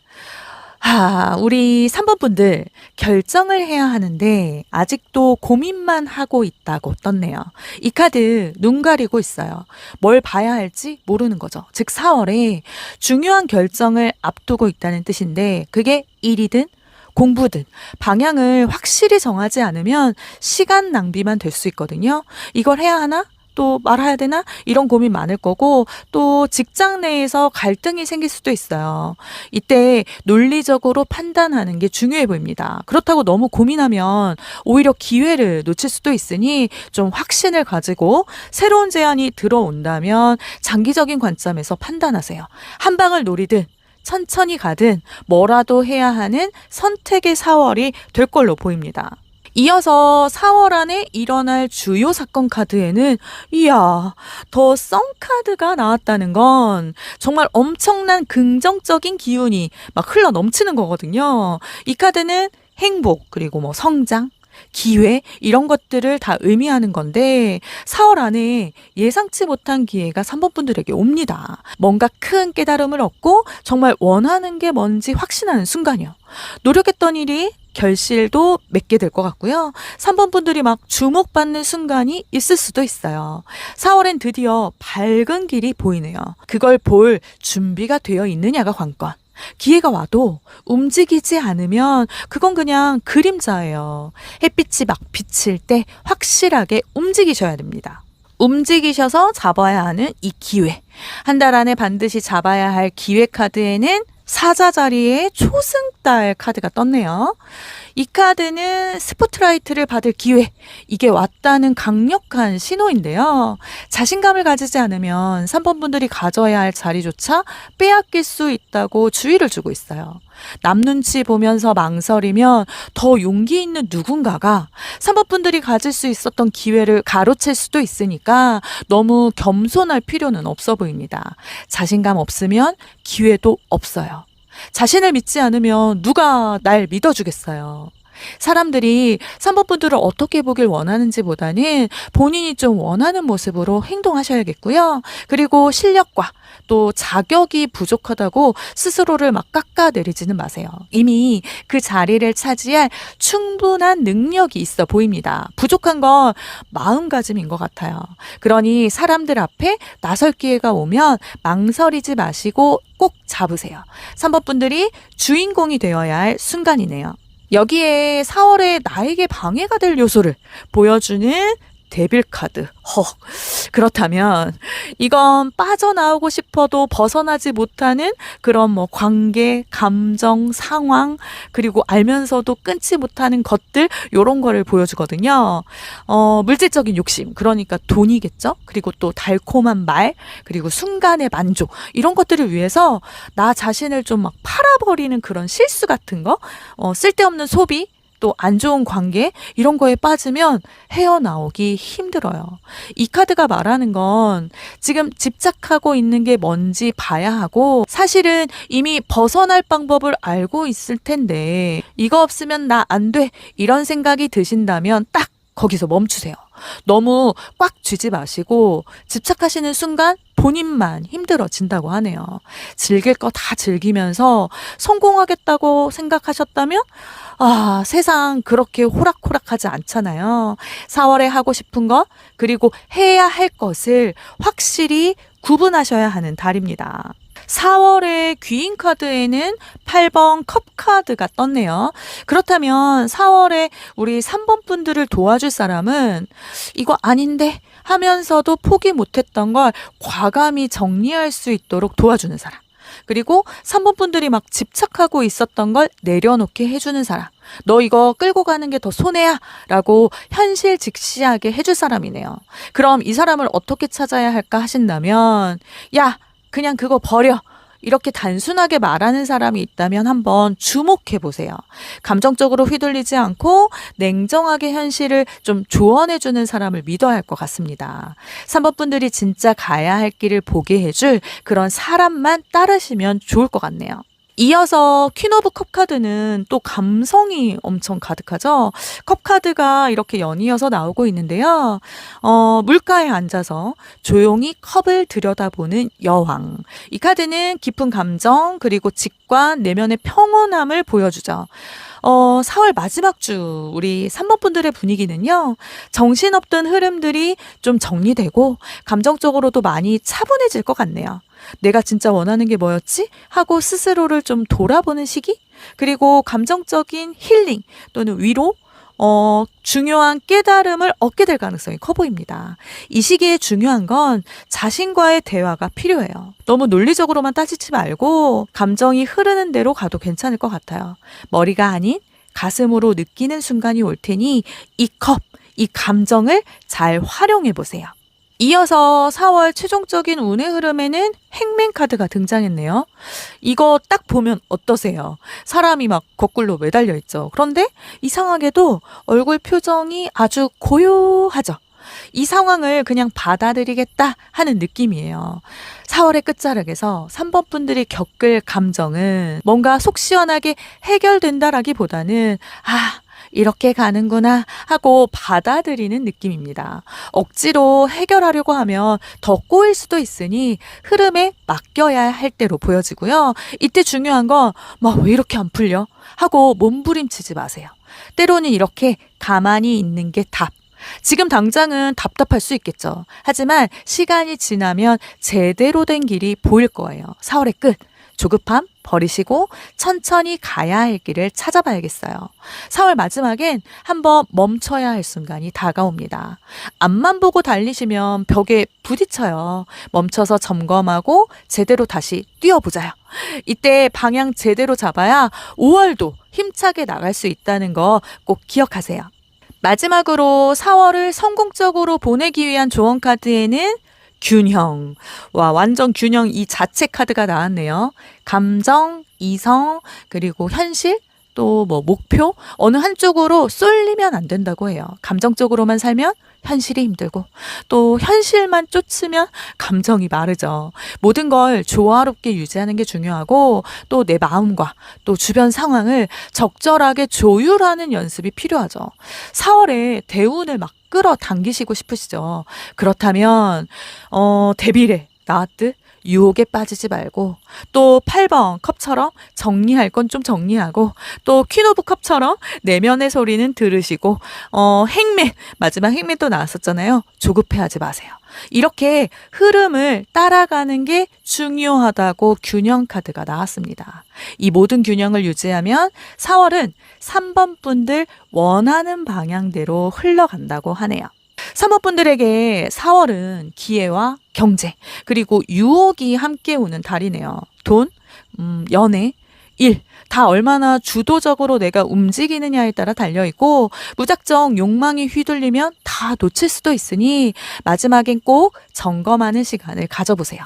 우리 3번 분들 결정을 해야 하는데 아직도 고민만 하고 있다고 떴네요. 이 카드 눈 가리고 있어요. 뭘 봐야 할지 모르는 거죠. 즉 4월에 중요한 결정을 앞두고 있다는 뜻인데 그게 일이든 공부든 방향을 확실히 정하지 않으면 시간 낭비만 될 수 있거든요. 이걸 해야 하나? 또 말아야 되나? 이런 고민 많을 거고 또 직장 내에서 갈등이 생길 수도 있어요. 이때 논리적으로 판단하는 게 중요해 보입니다. 그렇다고 너무 고민하면 오히려 기회를 놓칠 수도 있으니 좀 확신을 가지고 새로운 제안이 들어온다면 장기적인 관점에서 판단하세요. 한 방을 노리든 천천히 가든 뭐라도 해야 하는 선택의 4월이 될 걸로 보입니다. 이어서 4월 안에 일어날 주요 사건 카드에는 이야, 더 썬 카드가 나왔다는 건 정말 엄청난 긍정적인 기운이 막 흘러 넘치는 거거든요. 이 카드는 행복, 그리고 뭐 성장, 기회 이런 것들을 다 의미하는 건데 4월 안에 예상치 못한 기회가 3번 분들에게 옵니다. 뭔가 큰 깨달음을 얻고 정말 원하는 게 뭔지 확신하는 순간이요. 노력했던 일이 결실도 맺게 될 것 같고요. 3번 분들이 막 주목받는 순간이 있을 수도 있어요. 4월엔 드디어 밝은 길이 보이네요. 그걸 볼 준비가 되어 있느냐가 관건. 기회가 와도 움직이지 않으면 그건 그냥 그림자예요. 햇빛이 막 비칠 때 확실하게 움직이셔야 됩니다. 움직이셔서 잡아야 하는 이 기회. 한 달 안에 반드시 잡아야 할 기회 카드에는 사자 자리에 초승달 카드가 떴네요. 이 카드는 스포트라이트를 받을 기회, 이게 왔다는 강력한 신호인데요. 자신감을 가지지 않으면 3번 분들이 가져야 할 자리조차 빼앗길 수 있다고 주의를 주고 있어요. 남 눈치 보면서 망설이면 더 용기 있는 누군가가 3번 분들이 가질 수 있었던 기회를 가로챌 수도 있으니까 너무 겸손할 필요는 없어 보입니다. 자신감 없으면 기회도 없어요. 자신을 믿지 않으면 누가 날 믿어주겠어요. 사람들이 3번 분들을 어떻게 보길 원하는지 보다는 본인이 좀 원하는 모습으로 행동하셔야겠고요. 그리고 실력과 또 자격이 부족하다고 스스로를 막 깎아내리지는 마세요. 이미 그 자리를 차지할 충분한 능력이 있어 보입니다. 부족한 건 마음가짐인 것 같아요. 그러니 사람들 앞에 나설 기회가 오면 망설이지 마시고 꼭 잡으세요. 3번 분들이 주인공이 되어야 할 순간이네요. 여기에 4월에 나에게 방해가 될 요소를 보여주는 데빌 카드. 그렇다면 이건 빠져나오고 싶어도 벗어나지 못하는 그런 뭐 관계, 감정, 상황, 그리고 알면서도 끊지 못하는 것들, 요런 거를 보여주거든요. 물질적인 욕심, 그러니까 돈이겠죠. 그리고 또 달콤한 말, 그리고 순간의 만족, 이런 것들을 위해서 나 자신을 좀 막 팔아버리는 그런 실수 같은 거, 쓸데없는 소비, 또 안 좋은 관계 이런 거에 빠지면 헤어나오기 힘들어요. 이 카드가 말하는 건 지금 집착하고 있는 게 뭔지 봐야 하고 사실은 이미 벗어날 방법을 알고 있을 텐데 이거 없으면 나 안 돼 이런 생각이 드신다면 딱 거기서 멈추세요. 너무 꽉 쥐지 마시고 집착하시는 순간 본인만 힘들어진다고 하네요. 즐길 거 다 즐기면서 성공하겠다고 생각하셨다면 세상 그렇게 호락호락하지 않잖아요. 4월에 하고 싶은 것 그리고 해야 할 것을 확실히 구분하셔야 하는 달입니다. 4월의 귀인 카드에는 8번 컵 카드가 떴네요. 그렇다면 4월에 우리 3번 분들을 도와줄 사람은 이거 아닌데 하면서도 포기 못했던 걸 과감히 정리할 수 있도록 도와주는 사람. 그리고 3번 분들이 막 집착하고 있었던 걸 내려놓게 해주는 사람. 너 이거 끌고 가는 게 더 손해야 라고 현실 직시하게 해줄 사람이네요. 그럼 이 사람을 어떻게 찾아야 할까 하신다면 야 그냥 그거 버려. 이렇게 단순하게 말하는 사람이 있다면 한번 주목해 보세요. 감정적으로 휘둘리지 않고 냉정하게 현실을 좀 조언해주는 사람을 믿어야 할 것 같습니다. 3번 분들이 진짜 가야 할 길을 보게 해줄 그런 사람만 따르시면 좋을 것 같네요. 이어서 퀸 오브 컵 카드는 또 감성이 엄청 가득하죠. 컵 카드가 이렇게 연이어서 나오고 있는데요. 물가에 앉아서 조용히 컵을 들여다보는 여왕. 이 카드는 깊은 감정 그리고 직관, 내면의 평온함을 보여주죠. 4월 마지막 주 우리 3번 분들의 분위기는요. 정신없던 흐름들이 좀 정리되고 감정적으로도 많이 차분해질 것 같네요. 내가 진짜 원하는 게 뭐였지? 하고 스스로를 좀 돌아보는 시기? 그리고 감정적인 힐링 또는 위로? 중요한 깨달음을 얻게 될 가능성이 커 보입니다. 이 시기에 중요한 건 자신과의 대화가 필요해요. 너무 논리적으로만 따지지 말고 감정이 흐르는 대로 가도 괜찮을 것 같아요. 머리가 아닌 가슴으로 느끼는 순간이 올 테니 이 컵, 이 감정을 잘 활용해 보세요. 이어서 4월 최종적인 운의 흐름에는 행맨 카드가 등장했네요. 이거 딱 보면 어떠세요? 사람이 막 거꾸로 매달려 있죠. 그런데 이상하게도 얼굴 표정이 아주 고요하죠. 이 상황을 그냥 받아들이겠다 하는 느낌이에요. 4월의 끝자락에서 3번 분들이 겪을 감정은 뭔가 속 시원하게 해결된다라기보다는 이렇게 가는구나 하고 받아들이는 느낌입니다. 억지로 해결하려고 하면 더 꼬일 수도 있으니 흐름에 맡겨야 할 때로 보여지고요. 이때 중요한 건 막 왜 이렇게 안 풀려? 하고 몸부림치지 마세요. 때로는 이렇게 가만히 있는 게 답. 지금 당장은 답답할 수 있겠죠. 하지만 시간이 지나면 제대로 된 길이 보일 거예요. 4월의 끝. 조급함 버리시고 천천히 가야 할 길을 찾아봐야겠어요. 4월 마지막엔 한번 멈춰야 할 순간이 다가옵니다. 앞만 보고 달리시면 벽에 부딪혀요. 멈춰서 점검하고 제대로 다시 뛰어보자요. 이때 방향 제대로 잡아야 5월도 힘차게 나갈 수 있다는 거 꼭 기억하세요. 마지막으로 4월을 성공적으로 보내기 위한 조언 카드에는 균형. 와, 완전 균형 이 자체 카드가 나왔네요. 감정, 이성, 그리고 현실, 또 뭐 목표, 어느 한쪽으로 쏠리면 안 된다고 해요. 감정적으로만 살면 현실이 힘들고, 또 현실만 쫓으면 감정이 마르죠. 모든 걸 조화롭게 유지하는 게 중요하고, 또 내 마음과 또 주변 상황을 적절하게 조율하는 연습이 필요하죠. 4월에 대운을 막 끌어당기시고 싶으시죠. 그렇다면 대비래 나왔듯 유혹에 빠지지 말고 또 8번 컵처럼 정리할 건 좀 정리하고 또 퀸 오브 컵처럼 내면의 소리는 들으시고 행맨 마지막 행맨 또 나왔었잖아요. 조급해하지 마세요. 이렇게 흐름을 따라가는 게 중요하다고 균형 카드가 나왔습니다. 이 모든 균형을 유지하면 4월은 3번 분들 원하는 방향대로 흘러간다고 하네요. 3번 분들에게 4월은 기회와 경제 그리고 유혹이 함께 오는 달이네요. 돈, 연애, 일, 다 얼마나 주도적으로 내가 움직이느냐에 따라 달려있고 무작정 욕망이 휘둘리면 다 놓칠 수도 있으니 마지막엔 꼭 점검하는 시간을 가져보세요.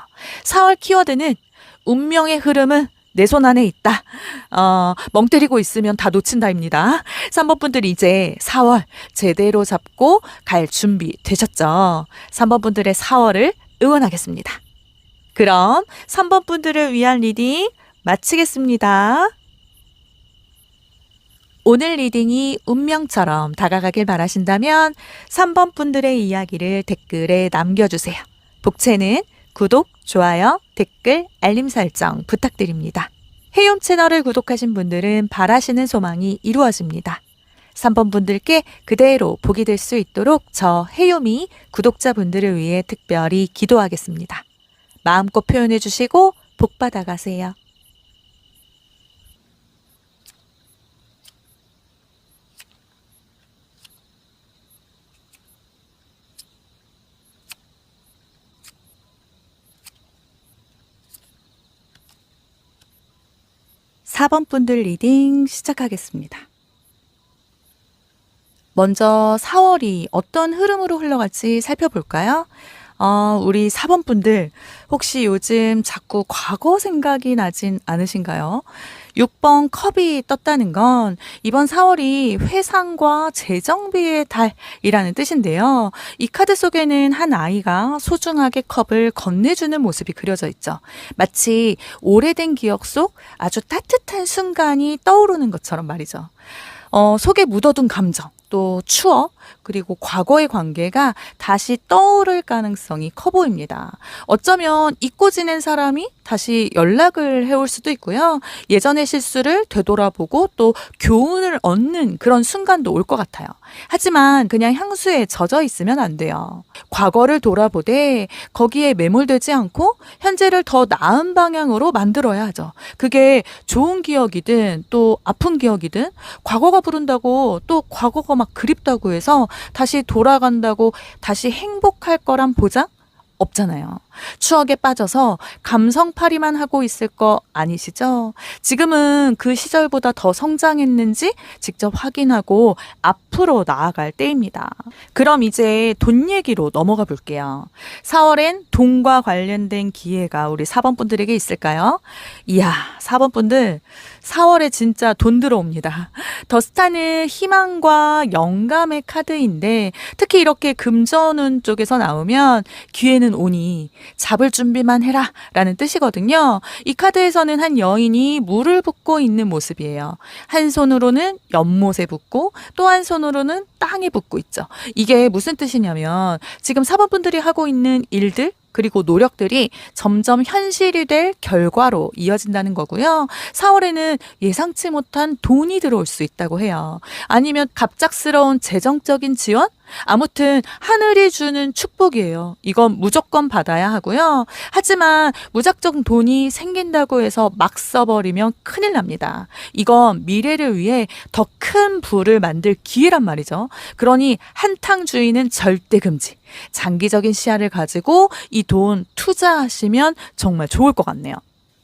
4월 키워드는 운명의 흐름은 내 손 안에 있다. 멍 때리고 있으면 다 놓친다입니다. 3번 분들 이제 4월 제대로 잡고 갈 준비 되셨죠? 3번 분들의 4월을 응원하겠습니다. 그럼 3번 분들을 위한 리딩 마치겠습니다. 오늘 리딩이 운명처럼 다가가길 바라신다면 3번 분들의 이야기를 댓글에 남겨주세요. 복채는 구독, 좋아요, 댓글, 알림 설정 부탁드립니다. 해욤 채널을 구독하신 분들은 바라시는 소망이 이루어집니다. 3번 분들께 그대로 복이 될 수 있도록 저 해욤이 구독자분들을 위해 특별히 기도하겠습니다. 마음껏 표현해 주시고 복 받아가세요. (4번) 분들 리딩 시작하겠습니다. 먼저 4월이 어떤 흐름으로 흘러갈지 살펴볼까요? 우리 4번 분들 혹시 요즘 자꾸 과거 생각이 나진 않으신가요? 6번 컵이 떴다는 건 이번 4월이 회상과 재정비의 달이라는 뜻인데요. 이 카드 속에는 한 아이가 소중하게 컵을 건네주는 모습이 그려져 있죠. 마치 오래된 기억 속 아주 따뜻한 순간이 떠오르는 것처럼 말이죠. 속에 묻어둔 감정, 또 추억, 그리고 과거의 관계가 다시 떠오를 가능성이 커 보입니다. 어쩌면 잊고 지낸 사람이 다시 연락을 해올 수도 있고요. 예전의 실수를 되돌아보고 또 교훈을 얻는 그런 순간도 올 것 같아요. 하지만 그냥 향수에 젖어 있으면 안 돼요. 과거를 돌아보되 거기에 매몰되지 않고 현재를 더 나은 방향으로 만들어야 하죠. 그게 좋은 기억이든 또 아픈 기억이든 과거가 부른다고 또 과거가 막 그립다고 해서 다시 돌아간다고 다시 행복할 거란 보장? 없잖아요. 추억에 빠져서 감성팔이만 하고 있을 거 아니시죠? 지금은 그 시절보다 더 성장했는지 직접 확인하고 앞으로 나아갈 때입니다. 그럼 이제 돈 얘기로 넘어가 볼게요. 4월엔 돈과 관련된 기회가 우리 4번 분들에게 있을까요? 이야, 4번 분들 4월에 진짜 돈 들어옵니다. 더스타는 희망과 영감의 카드인데 특히 이렇게 금전운 쪽에서 나오면 기회는 오니 잡을 준비만 해라 라는 뜻이거든요. 이 카드에서는 한 여인이 물을 붓고 있는 모습이에요. 한 손으로는 연못에 붓고 또 한 손으로는 땅에 붓고 있죠. 이게 무슨 뜻이냐면 지금 4번 분들이 하고 있는 일들 그리고 노력들이 점점 현실이 될 결과로 이어진다는 거고요. 4월에는 예상치 못한 돈이 들어올 수 있다고 해요. 아니면 갑작스러운 재정적인 지원? 아무튼 하늘이 주는 축복이에요. 이건 무조건 받아야 하고요. 하지만 무작정 돈이 생긴다고 해서 막 써버리면 큰일 납니다. 이건 미래를 위해 더 큰 부를 만들 기회란 말이죠. 그러니 한탕주의는 절대 금지. 장기적인 시야를 가지고 이 돈 투자하시면 정말 좋을 것 같네요.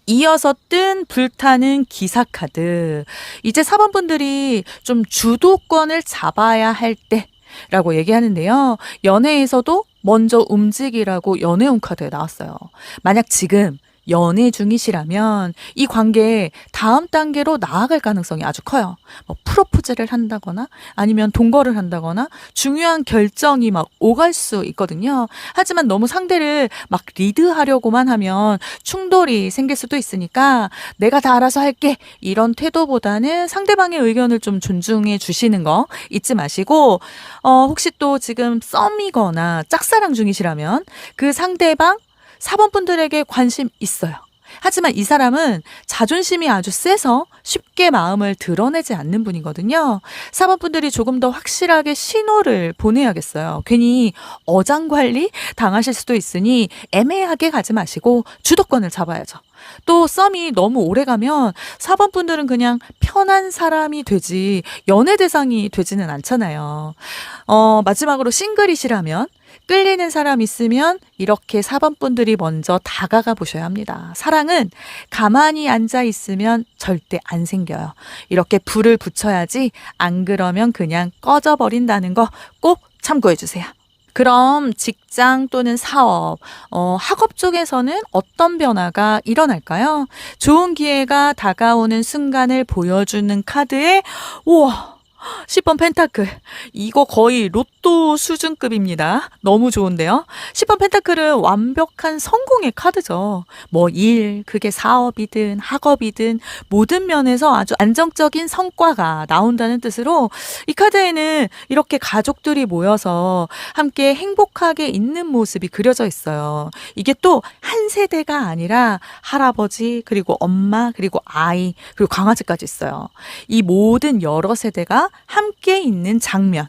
이어서 뜬 불타는 기사 카드. 이제 4번 분들이 좀 주도권을 잡아야 할 때 라고 얘기하는데요. 연애에서도 먼저 움직이라고 연애운 카드에 나왔어요. 만약 지금 연애 중이시라면 이 관계 다음 단계로 나아갈 가능성이 아주 커요. 뭐 프로포즈를 한다거나 아니면 동거를 한다거나 중요한 결정이 막 오갈 수 있거든요. 하지만 너무 상대를 막 리드하려고만 하면 충돌이 생길 수도 있으니까 내가 다 알아서 할게 이런 태도보다는 상대방의 의견을 좀 존중해 주시는 거 잊지 마시고 혹시 또 지금 썸이거나 짝사랑 중이시라면 그 상대방 4번 분들에게 관심 있어요. 하지만 이 사람은 자존심이 아주 세서 쉽게 마음을 드러내지 않는 분이거든요. 4번 분들이 조금 더 확실하게 신호를 보내야겠어요. 괜히 어장관리 당하실 수도 있으니 애매하게 가지 마시고 주도권을 잡아야죠. 또 썸이 너무 오래 가면 4번 분들은 그냥 편한 사람이 되지 연애 대상이 되지는 않잖아요. 마지막으로 싱글이시라면 끌리는 사람 있으면 이렇게 4번 분들이 먼저 다가가 보셔야 합니다. 사랑은 가만히 앉아 있으면 절대 안 생겨요. 이렇게 불을 붙여야지 안 그러면 그냥 꺼져버린다는 거 꼭 참고해 주세요. 그럼 직장 또는 사업, 학업 쪽에서는 어떤 변화가 일어날까요? 좋은 기회가 다가오는 순간을 보여주는 카드에 우와 10번 펜타클. 이거 거의 로또 수준급입니다. 너무 좋은데요. 10번 펜타클은 완벽한 성공의 카드죠. 뭐 그게 사업이든 학업이든 모든 면에서 아주 안정적인 성과가 나온다는 뜻으로 이 카드에는 이렇게 가족들이 모여서 함께 행복하게 있는 모습이 그려져 있어요. 이게 또 한 세대가 아니라 할아버지 그리고 엄마 그리고 아이 그리고 강아지까지 있어요. 이 모든 여러 세대가 함께 있는 장면.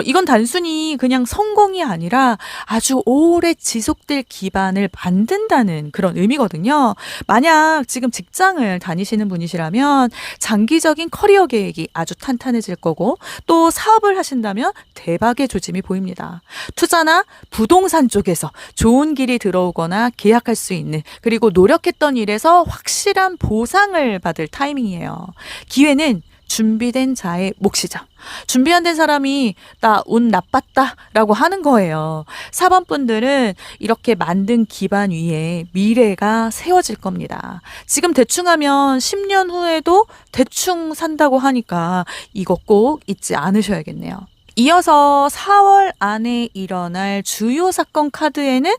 이건 단순히 그냥 성공이 아니라 아주 오래 지속될 기반을 만든다는 그런 의미거든요. 만약 지금 직장을 다니시는 분이시라면 장기적인 커리어 계획이 아주 탄탄해질 거고 또 사업을 하신다면 대박의 조짐이 보입니다. 투자나 부동산 쪽에서 좋은 길이 들어오거나 계약할 수 있는 그리고 노력했던 일에서 확실한 보상을 받을 타이밍이에요. 기회는 준비된 자의 몫이죠. 준비 안 된 사람이 나 운 나빴다 라고 하는 거예요. 4번 분들은 이렇게 만든 기반 위에 미래가 세워질 겁니다. 지금 대충 하면 10년 후에도 대충 산다고 하니까 이거 꼭 잊지 않으셔야겠네요. 이어서 4월 안에 일어날 주요 사건 카드에는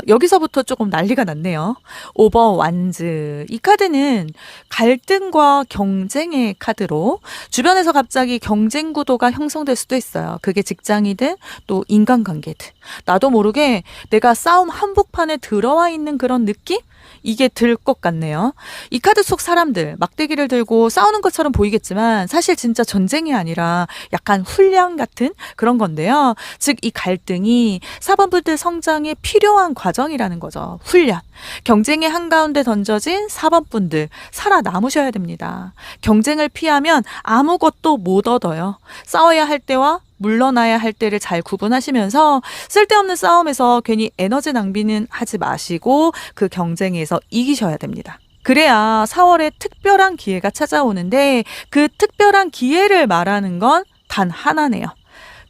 여기서부터 조금 난리가 났네요. 오버 완즈. 이 카드는 갈등과 경쟁의 카드로 주변에서 갑자기 경쟁 구도가 형성될 수도 있어요. 그게 직장이든 또 인간관계든. 나도 모르게 내가 싸움 한복판에 들어와 있는 그런 느낌? 이게 들 것 같네요. 이 카드 속 사람들 막대기를 들고 싸우는 것처럼 보이겠지만 사실 진짜 전쟁이 아니라 약간 훈련 같은 그런 건데요. 즉 이 갈등이 4번 분들 성장에 필요한 과정이라는 거죠. 훈련. 경쟁의 한가운데 던져진 4번 분들 살아남으셔야 됩니다. 경쟁을 피하면 아무것도 못 얻어요. 싸워야 할 때와 물러나야 할 때를 잘 구분하시면서 쓸데없는 싸움에서 괜히 에너지 낭비는 하지 마시고 그 경쟁에서 이기셔야 됩니다. 그래야 4월에 특별한 기회가 찾아오는데 그 특별한 기회를 말하는 건 단 하나네요.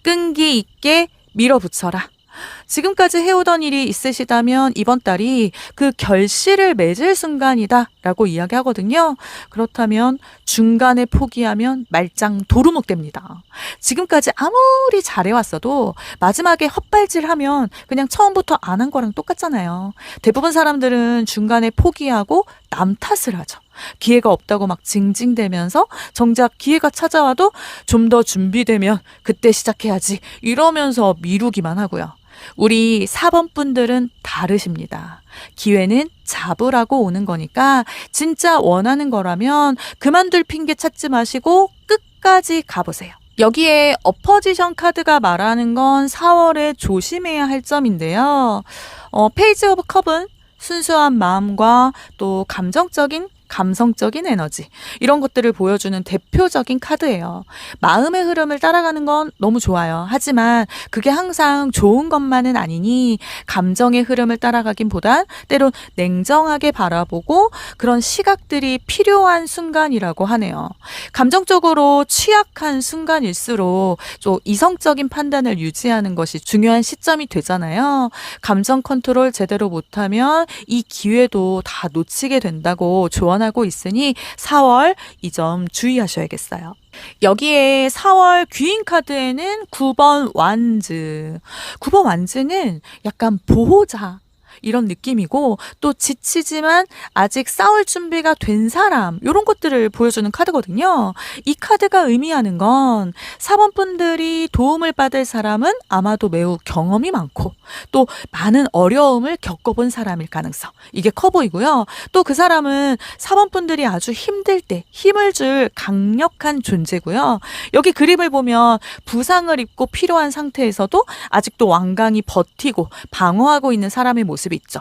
끈기 있게 밀어붙여라. 지금까지 해오던 일이 있으시다면 이번 달이 그 결실을 맺을 순간이다 라고 이야기하거든요. 그렇다면 중간에 포기하면 말짱 도루묵 됩니다. 지금까지 아무리 잘해왔어도 마지막에 헛발질하면 그냥 처음부터 안 한 거랑 똑같잖아요. 대부분 사람들은 중간에 포기하고 남 탓을 하죠. 기회가 없다고 막 징징대면서 정작 기회가 찾아와도 좀 더 준비되면 그때 시작해야지 이러면서 미루기만 하고요. 우리 4번 분들은 다르십니다. 기회는 잡으라고 오는 거니까 진짜 원하는 거라면 그만둘 핑계 찾지 마시고 끝까지 가보세요. 여기에 어퍼지션 카드가 말하는 건 4월에 조심해야 할 점인데요. 페이지 오브 컵은 순수한 마음과 또 감성적인 에너지 이런 것들을 보여주는 대표적인 카드예요. 마음의 흐름을 따라가는 건 너무 좋아요. 하지만 그게 항상 좋은 것만은 아니니 감정의 흐름을 따라가긴 보단 때론 냉정하게 바라보고 그런 시각들이 필요한 순간이라고 하네요. 감정적으로 취약한 순간일수록 좀 이성적인 판단을 유지하는 것이 중요한 시점이 되잖아요. 감정 컨트롤 제대로 못하면 이 기회도 다 놓치게 된다고 조언하고 있으니 4월 이 점 주의하셔야겠어요. 여기에 4월 귀인 카드에는 9번 완즈. 9번 완즈는 약간 보호자 이런 느낌이고 또 지치지만 아직 싸울 준비가 된 사람 이런 것들을 보여주는 카드거든요. 이 카드가 의미하는 건 4번 분들이 도움을 받을 사람은 아마도 매우 경험이 많고 또 많은 어려움을 겪어본 사람일 가능성 이게 커 보이고요. 또 그 사람은 4번 분들이 아주 힘들 때 힘을 줄 강력한 존재고요. 여기 그림을 보면 부상을 입고 필요한 상태에서도 아직도 완강히 버티고 방어하고 있는 사람의 모습이 있죠.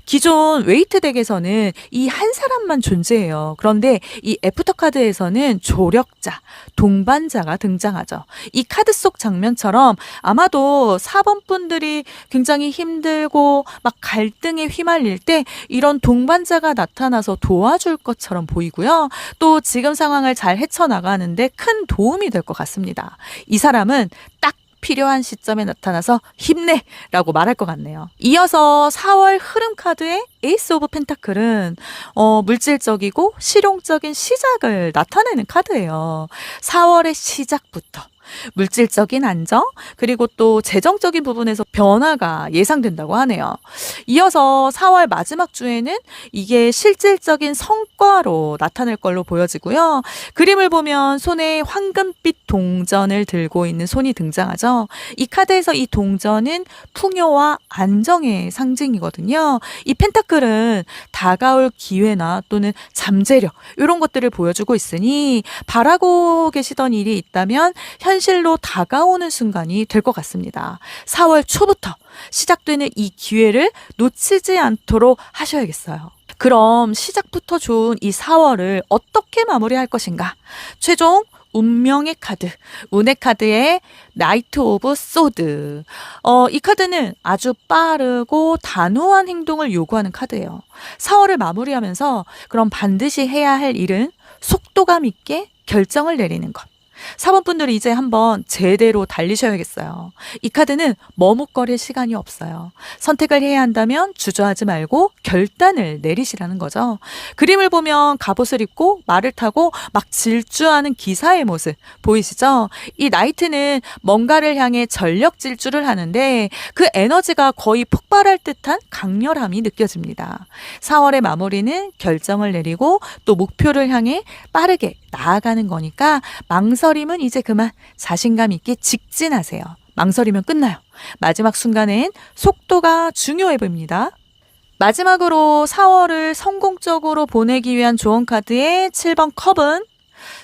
기존 웨이트 덱에서는 이 한 사람만 존재해요. 그런데 이 애프터 카드에서는 조력자, 동반자가 등장하죠. 이 카드 속 장면처럼 아마도 4번 분들이 굉장히 힘들고 막 갈등에 휘말릴 때 이런 동반자가 나타나서 도와줄 것처럼 보이고요. 또 지금 상황을 잘 헤쳐나가는데 큰 도움이 될 것 같습니다. 이 사람은 딱 필요한 시점에 나타나서 힘내! 라고 말할 것 같네요. 이어서 4월 흐름 카드의 에이스 오브 펜타클은 물질적이고 실용적인 시작을 나타내는 카드예요. 4월의 시작부터 물질적인 안정 그리고 또 재정적인 부분에서 변화가 예상된다고 하네요. 이어서 4월 마지막 주에는 이게 실질적인 성과로 나타날 걸로 보여지고요. 그림을 보면 손에 황금빛 동전을 들고 있는 손이 등장하죠. 이 카드에서 이 동전은 풍요와 안정의 상징이거든요. 이 펜타클은 다가올 기회나 또는 잠재력 이런 것들을 보여주고 있으니 바라고 계시던 일이 있다면 현실로 다가오는 순간이 될 것 같습니다. 4월 초부터 시작되는 이 기회를 놓치지 않도록 하셔야겠어요. 그럼 시작부터 좋은 이 4월을 어떻게 마무리할 것인가? 최종 운명의 카드, 운의 카드의 나이트 오브 소드. 이 카드는 아주 빠르고 단호한 행동을 요구하는 카드예요. 4월을 마무리하면서 그럼 반드시 해야 할 일은 속도감 있게 결정을 내리는 것. 4번 분들이 이제 한번 제대로 달리셔야겠어요. 이 카드는 머뭇거릴 시간이 없어요. 선택을 해야 한다면 주저하지 말고 결단을 내리시라는 거죠. 그림을 보면 갑옷을 입고 말을 타고 막 질주하는 기사의 모습 보이시죠? 이 나이트는 뭔가를 향해 전력 질주를 하는데 그 에너지가 거의 폭발할 듯한 강렬함이 느껴집니다. 4월의 마무리는 결정을 내리고 또 목표를 향해 빠르게 나아가는 거니까 망설임은 이제 그만 자신감 있게 직진하세요. 망설이면 끝나요. 마지막 순간엔 속도가 중요해 보입니다. 마지막으로 4월을 성공적으로 보내기 위한 조언 카드의 7번 컵은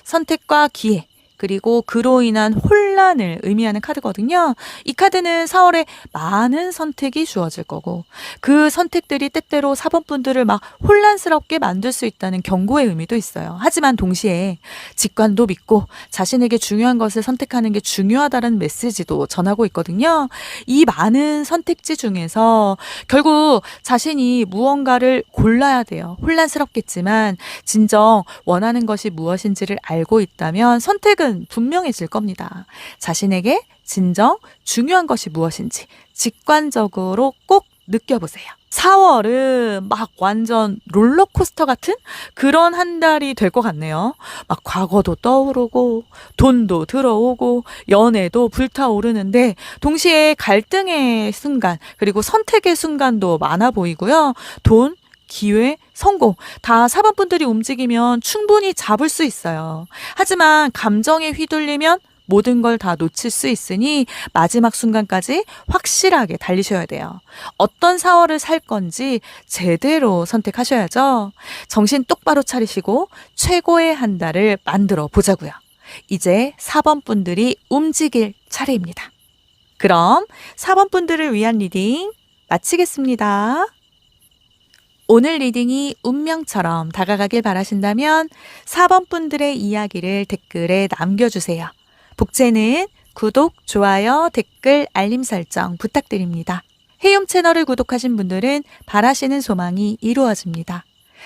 선택과 기회 그리고 그로 인한 혼란을 의미하는 카드거든요. 이 카드는 4월에 많은 선택이 주어질 거고 그 선택들이 때때로 4번 분들을 막 혼란스럽게 만들 수 있다는 경고의 의미도 있어요. 하지만 동시에 직관도 믿고 자신에게 중요한 것을 선택하는 게 중요하다는 메시지도 전하고 있거든요. 이 많은 선택지 중에서 결국 자신이 무언가를 골라야 돼요. 혼란스럽겠지만 진정 원하는 것이 무엇인지를 알고 있다면 선택은 분명해질 겁니다. 자신에게 진정 중요한 것이 무엇인지 직관적으로 꼭 느껴보세요. 4월은 막 완전 롤러코스터 같은 그런 한 달이 될 것 같네요. 막 과거도 떠오르고 돈도 들어오고 연애도 불타오르는데 동시에 갈등의 순간 그리고 선택의 순간도 많아 보이고요. 돈, 기회, 성공 다 4번 분들이 움직이면 충분히 잡을 수 있어요. 하지만 감정에 휘둘리면 모든 걸 다 놓칠 수 있으니 마지막 순간까지 확실하게 달리셔야 돼요. 어떤 4월을 살 건지 제대로 선택하셔야죠. 정신 똑바로 차리시고 최고의 한 달을 만들어 보자고요. 이제 4번 분들이 움직일 차례입니다. 그럼 4번 분들을 위한 리딩 마치겠습니다. 오늘 리딩이 운명처럼 다가가길 바라신다면 4번 분들의 이야기를 댓글에 남겨주세요. 복채는 구독, 좋아요, 댓글, 알림 설정 부탁드립니다. 해움 채널을 구독하신 분들은 바라시는 소망이 이루어집니다.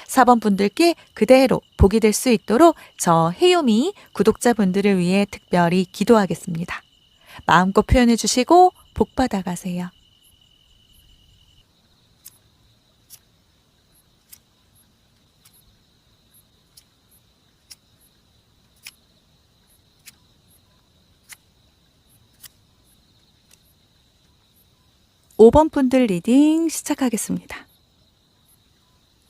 4번 분들께 그대로 복이 될 수 있도록 저 해움이 구독자분들을 위해 특별히 기도하겠습니다. 마음껏 표현해 주시고 복 받아가세요. 5번 분들 리딩 시작하겠습니다.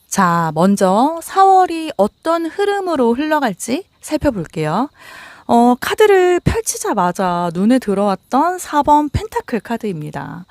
자, 먼저 4월이 어떤 흐름으로 흘러갈지 살펴볼게요. 카드를 펼치자마자 눈에 들어왔던 4번 펜타클 카드입니다.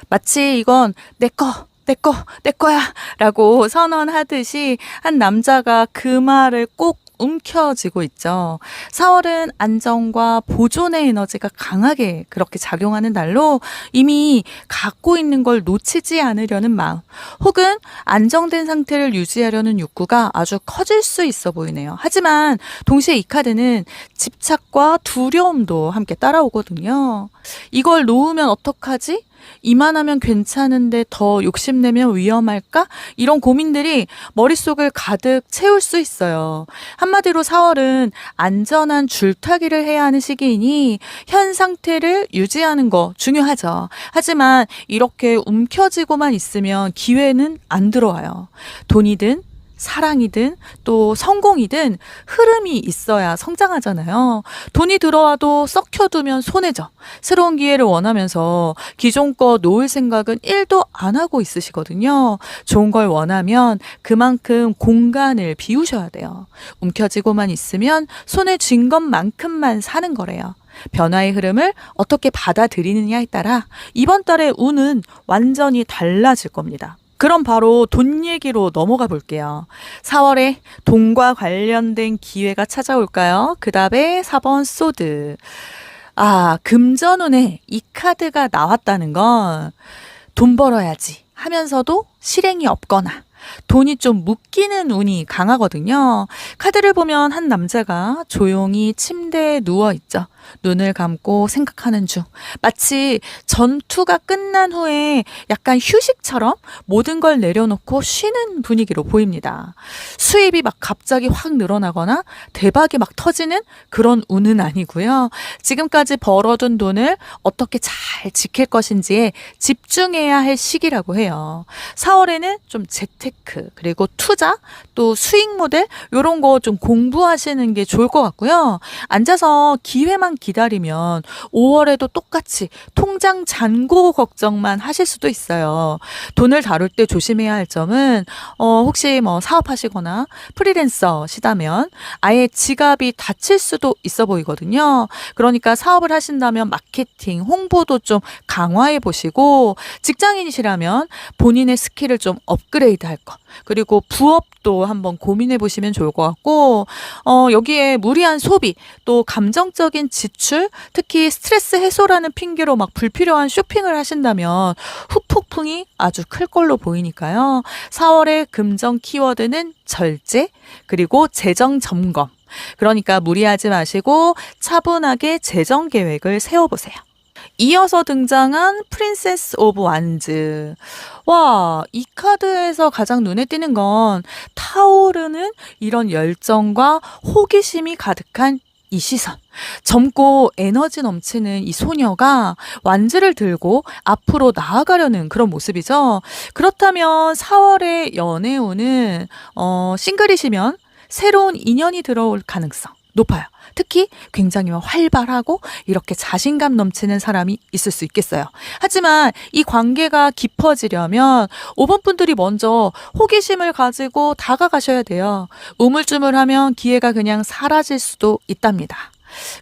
마치 이건 내 거야 라고 선언하듯이 한 남자가 그 말을 꼭 움켜쥐고 있죠. 4월은 안정과 보존의 에너지가 강하게 그렇게 작용하는 달로 이미 갖고 있는 걸 놓치지 않으려는 마음 혹은 안정된 상태를 유지하려는 욕구가 아주 커질 수 있어 보이네요. 하지만 동시에 이 카드는 집착과 두려움도 함께 따라오거든요. 이걸 놓으면 어떡하지? 이만하면 괜찮은데 더 욕심내면 위험할까? 이런 고민들이 머릿속을 가득 채울 수 있어요. 한마디로 4월은 안전한 줄타기를 해야 하는 시기이니 현 상태를 유지하는 거 중요하죠. 하지만 이렇게 움켜쥐고만 있으면 기회는 안 들어와요. 돈이든 사랑이든 또 성공이든 흐름이 있어야 성장하잖아요. 돈이 들어와도 썩혀두면 손해죠. 새로운 기회를 원하면서 기존 거 놓을 생각은 1도 안 하고 있으시거든요. 좋은 걸 원하면 그만큼 공간을 비우셔야 돼요. 움켜쥐고만 있으면 손에 쥔 것만큼만 사는 거래요. 변화의 흐름을 어떻게 받아들이느냐에 따라 이번 달의 운은 완전히 달라질 겁니다. 그럼 바로 돈 얘기로 넘어가 볼게요. 4월에 돈과 관련된 기회가 찾아올까요? 그 다음에 4번 소드. 금전운에 이 카드가 나왔다는 건 돈 벌어야지 하면서도 실행이 없거나 돈이 좀 묶이는 운이 강하거든요. 카드를 보면 한 남자가 조용히 침대에 누워 있죠. 눈을 감고 생각하는 중 마치 전투가 끝난 후에 약간 휴식처럼 모든 걸 내려놓고 쉬는 분위기로 보입니다. 수입이 막 갑자기 확 늘어나거나 대박이 막 터지는 그런 운은 아니고요. 지금까지 벌어둔 돈을 어떻게 잘 지킬 것인지에 집중해야 할 시기라고 해요. 4월에는 좀 재테크 그리고 투자 또 수익 모델 이런 거 좀 공부하시는 게 좋을 것 같고요. 앉아서 기회만 기다리면 5월에도 똑같이 통장 잔고 걱정만 하실 수도 있어요. 돈을 다룰 때 조심해야 할 점은 혹시 뭐 사업하시거나 프리랜서시다면 아예 지갑이 닫힐 수도 있어 보이거든요. 그러니까 사업을 하신다면 마케팅, 홍보도 좀 강화해 보시고 직장인이시라면 본인의 스킬을 좀 업그레이드 할 것. 그리고 부업도 한번 고민해 보시면 좋을 것 같고 여기에 무리한 소비 또 감정적인 지출 특히 스트레스 해소라는 핑계로 막 불필요한 쇼핑을 하신다면 후폭풍이 아주 클 걸로 보이니까요. 4월의 금전 키워드는 절제 그리고 재정 점검 그러니까 무리하지 마시고 차분하게 재정 계획을 세워보세요. 이어서 등장한 프린세스 오브 완즈. 와, 이 카드에서 가장 눈에 띄는 건 타오르는 이런 열정과 호기심이 가득한 이 시선. 젊고 에너지 넘치는 이 소녀가 완즈를 들고 앞으로 나아가려는 그런 모습이죠. 그렇다면 4월의 연애운은 싱글이시면 새로운 인연이 들어올 가능성 높아요. 특히 굉장히 활발하고 이렇게 자신감 넘치는 사람이 있을 수 있겠어요. 하지만 이 관계가 깊어지려면 5번 분들이 먼저 호기심을 가지고 다가가셔야 돼요. 우물쭈물하면 기회가 그냥 사라질 수도 있답니다.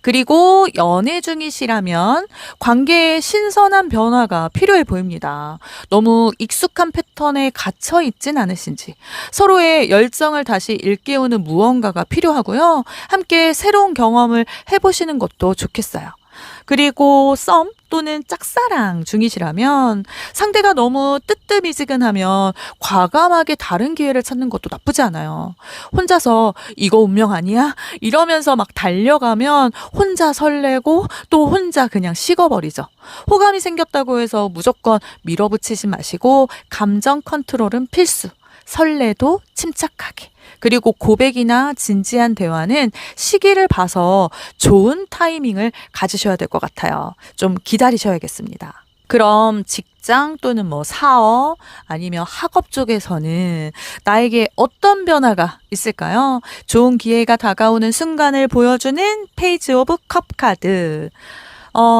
그리고 연애 중이시라면 관계에 신선한 변화가 필요해 보입니다. 너무 익숙한 패턴에 갇혀 있진 않으신지 서로의 열정을 다시 일깨우는 무언가가 필요하고요. 함께 새로운 경험을 해보시는 것도 좋겠어요. 그리고 썸 또는 짝사랑 중이시라면 상대가 너무 뜨뜻미지근하면 과감하게 다른 기회를 찾는 것도 나쁘지 않아요. 혼자서 이거 운명 아니야? 이러면서 막 달려가면 혼자 설레고 또 혼자 그냥 식어버리죠. 호감이 생겼다고 해서 무조건 밀어붙이지 마시고 감정 컨트롤은 필수. 설레도 침착하게. 그리고 고백이나 진지한 대화는 시기를 봐서 좋은 타이밍을 가지셔야 될 것 같아요. 좀 기다리셔야겠습니다. 그럼 직장 또는 뭐 사업 아니면 학업 쪽에서는 나에게 어떤 변화가 있을까요? 좋은 기회가 다가오는 순간을 보여주는 페이지 오브 컵 카드.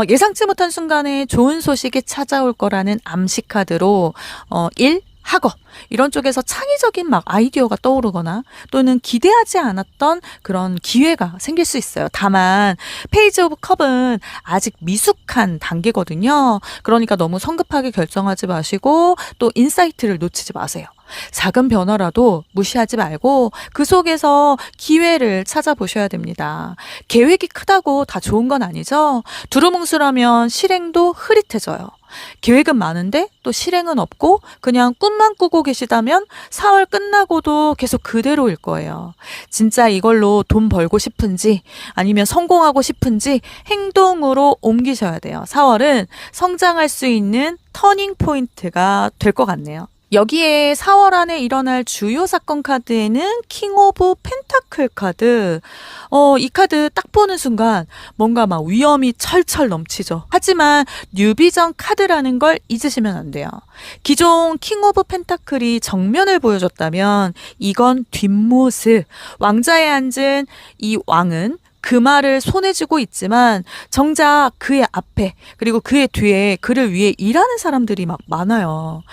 예상치 못한 순간에 좋은 소식이 찾아올 거라는 암시 카드로 일, 학업 이런 쪽에서 창의적인 막 아이디어가 떠오르거나 또는 기대하지 않았던 그런 기회가 생길 수 있어요. 다만 페이지 오브 컵은 아직 미숙한 단계거든요. 그러니까 너무 성급하게 결정하지 마시고 또 인사이트를 놓치지 마세요. 작은 변화라도 무시하지 말고 그 속에서 기회를 찾아보셔야 됩니다. 계획이 크다고 다 좋은 건 아니죠. 두루뭉술하면 실행도 흐릿해져요. 계획은 많은데 또 실행은 없고 그냥 꿈만 꾸고 계시다면 4월 끝나고도 계속 그대로일 거예요. 진짜 이걸로 돈 벌고 싶은지 아니면 성공하고 싶은지 행동으로 옮기셔야 돼요. 4월은 성장할 수 있는 터닝 포인트가 될 것 같네요. 여기에 4월 안에 일어날 주요 사건 카드에는 킹 오브 펜타클 카드. 이 카드 딱 보는 순간 뭔가 막 위험이 철철 넘치죠. 하지만 뉴비전 카드라는 걸 잊으시면 안 돼요. 기존 킹 오브 펜타클이 정면을 보여줬다면 이건 뒷모습. 왕자에 앉은 이 왕은 그 말을 손에 쥐고 있지만 정작 그의 앞에 그리고 그의 뒤에 그를 위해 일하는 사람들이 막 많아요.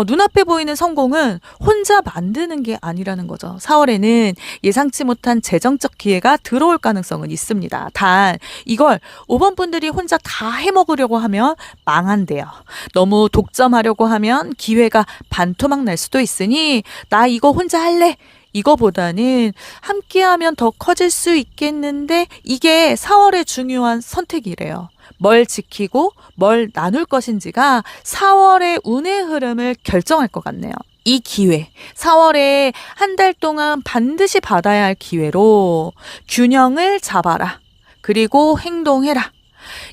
눈앞에 보이는 성공은 혼자 만드는 게 아니라는 거죠. 4월에는 예상치 못한 재정적 기회가 들어올 가능성은 있습니다. 단 이걸 5번 분들이 혼자 다 해먹으려고 하면 망한대요. 너무 독점하려고 하면 기회가 반토막 날 수도 있으니 나 이거 혼자 할래. 이거보다는 함께하면 더 커질 수 있겠는데 이게 4월의 중요한 선택이래요. 뭘 지키고 뭘 나눌 것인지가 4월의 운의 흐름을 결정할 것 같네요. 이 기회, 4월에 한 달 동안 반드시 받아야 할 기회로 균형을 잡아라. 그리고 행동해라.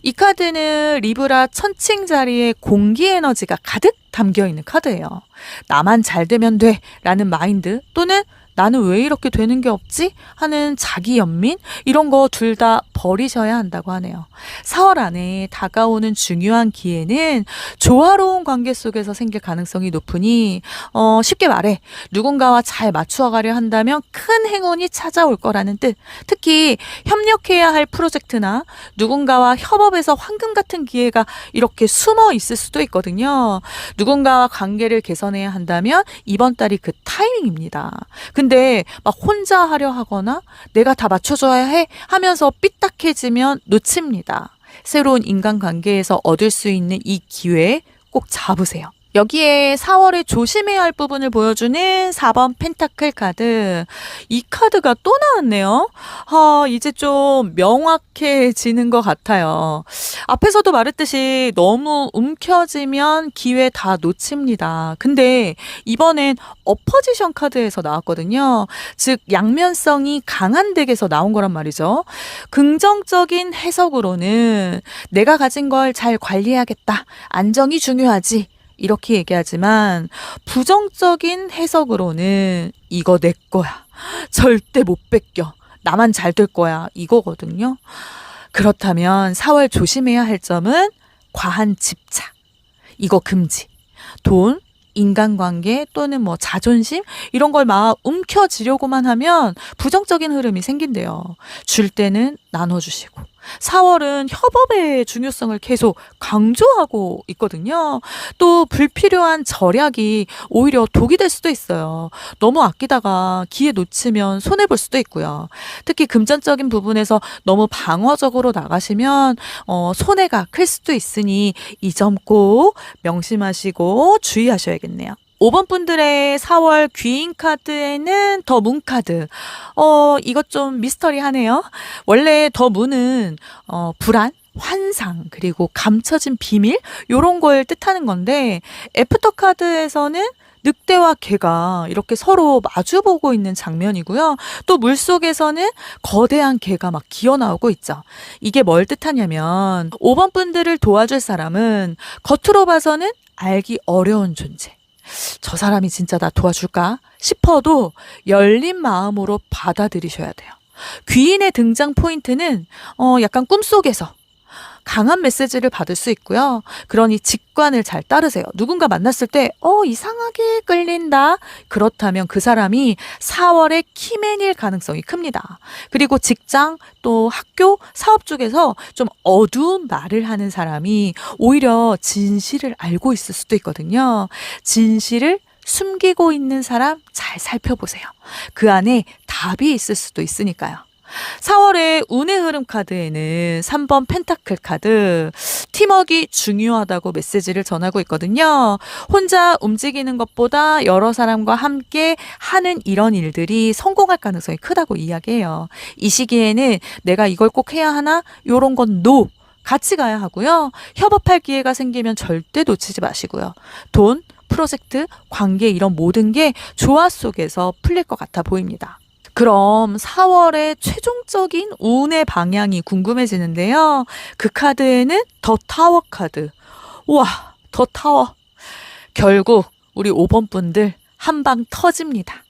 이 카드는 리브라 천칭 자리에 공기 에너지가 가득 담겨 있는 카드예요. 나만 잘 되면 돼 라는 마인드 또는 나는 왜 이렇게 되는 게 없지? 하는 자기 연민 이런 거 둘 다 버리셔야 한다고 하네요. 4월 안에 다가오는 중요한 기회는 조화로운 관계 속에서 생길 가능성이 높으니 쉽게 말해 누군가와 잘 맞추어가려 한다면 큰 행운이 찾아올 거라는 뜻. 특히 협력해야 할 프로젝트나 누군가와 협업에서 황금 같은 기회가 이렇게 숨어 있을 수도 있거든요. 누군가와 관계를 개선해야 한다면 이번 달이 그 타이밍입니다. 근데 막 혼자 하려 하거나 내가 다 맞춰줘야 해 하면서 삐딱해지면 놓칩니다. 새로운 인간관계에서 얻을 수 있는 이 기회 꼭 잡으세요. 여기에 4월에 조심해야 할 부분을 보여주는 4번 펜타클 카드. 이 카드가 또 나왔네요. 이제 좀 명확해지는 것 같아요. 앞에서도 말했듯이 너무 움켜쥐면 기회 다 놓칩니다. 근데 이번엔 어퍼지션 카드에서 나왔거든요. 즉 양면성이 강한 덱에서 나온 거란 말이죠. 긍정적인 해석으로는 내가 가진 걸 잘 관리해야겠다. 안정이 중요하지. 이렇게 얘기하지만 부정적인 해석으로는 이거 내 거야. 절대 못 뺏겨. 나만 잘 될 거야. 이거거든요. 그렇다면 4월 조심해야 할 점은 과한 집착. 이거 금지. 돈, 인간관계 또는 뭐 자존심 이런 걸 막 움켜쥐려고만 하면 부정적인 흐름이 생긴대요. 줄 때는 나눠주시고 4월은 협업의 중요성을 계속 강조하고 있거든요. 또 불필요한 절약이 오히려 독이 될 수도 있어요. 너무 아끼다가 기회 놓치면 손해볼 수도 있고요. 특히 금전적인 부분에서 너무 방어적으로 나가시면 손해가 클 수도 있으니 이 점 꼭 명심하시고 주의하셔야겠네요. 5번 분들의 4월 귀인 카드에는 더 문 카드. 이것 좀 미스터리하네요. 원래 더 문은 불안, 환상, 그리고 감춰진 비밀 요런 걸 뜻하는 건데 애프터 카드에서는 늑대와 개가 이렇게 서로 마주보고 있는 장면이고요. 또 물속에서는 거대한 개가 막 기어나오고 있죠. 이게 뭘 뜻하냐면 5번 분들을 도와줄 사람은 겉으로 봐서는 알기 어려운 존재. 저 사람이 진짜 나 도와줄까 싶어도 열린 마음으로 받아들이셔야 돼요. 귀인의 등장 포인트는 약간 꿈속에서 강한 메시지를 받을 수 있고요. 그러니 직관을 잘 따르세요. 누군가 만났을 때 이상하게 끌린다. 그렇다면 그 사람이 4월의 키맨일 가능성이 큽니다. 그리고 직장 또 학교 사업 쪽에서 좀 어두운 말을 하는 사람이 오히려 진실을 알고 있을 수도 있거든요. 진실을 숨기고 있는 사람 잘 살펴보세요. 그 안에 답이 있을 수도 있으니까요. 4월의 운의 흐름 카드에는 3번 펜타클 카드, 팀워크가 중요하다고 메시지를 전하고 있거든요. 혼자 움직이는 것보다 여러 사람과 함께 하는 이런 일들이 성공할 가능성이 크다고 이야기해요. 이 시기에는 내가 이걸 꼭 해야 하나? 요런 건 NO! 같이 가야 하고요. 협업할 기회가 생기면 절대 놓치지 마시고요. 돈, 프로젝트, 관계 이런 모든 게 조화 속에서 풀릴 것 같아 보입니다. 그럼 4월의 최종적인 운의 방향이 궁금해지는데요. 그 카드에는 더 타워 카드. 우와, 더 타워. 결국 우리 5번 분들 한 방 터집니다.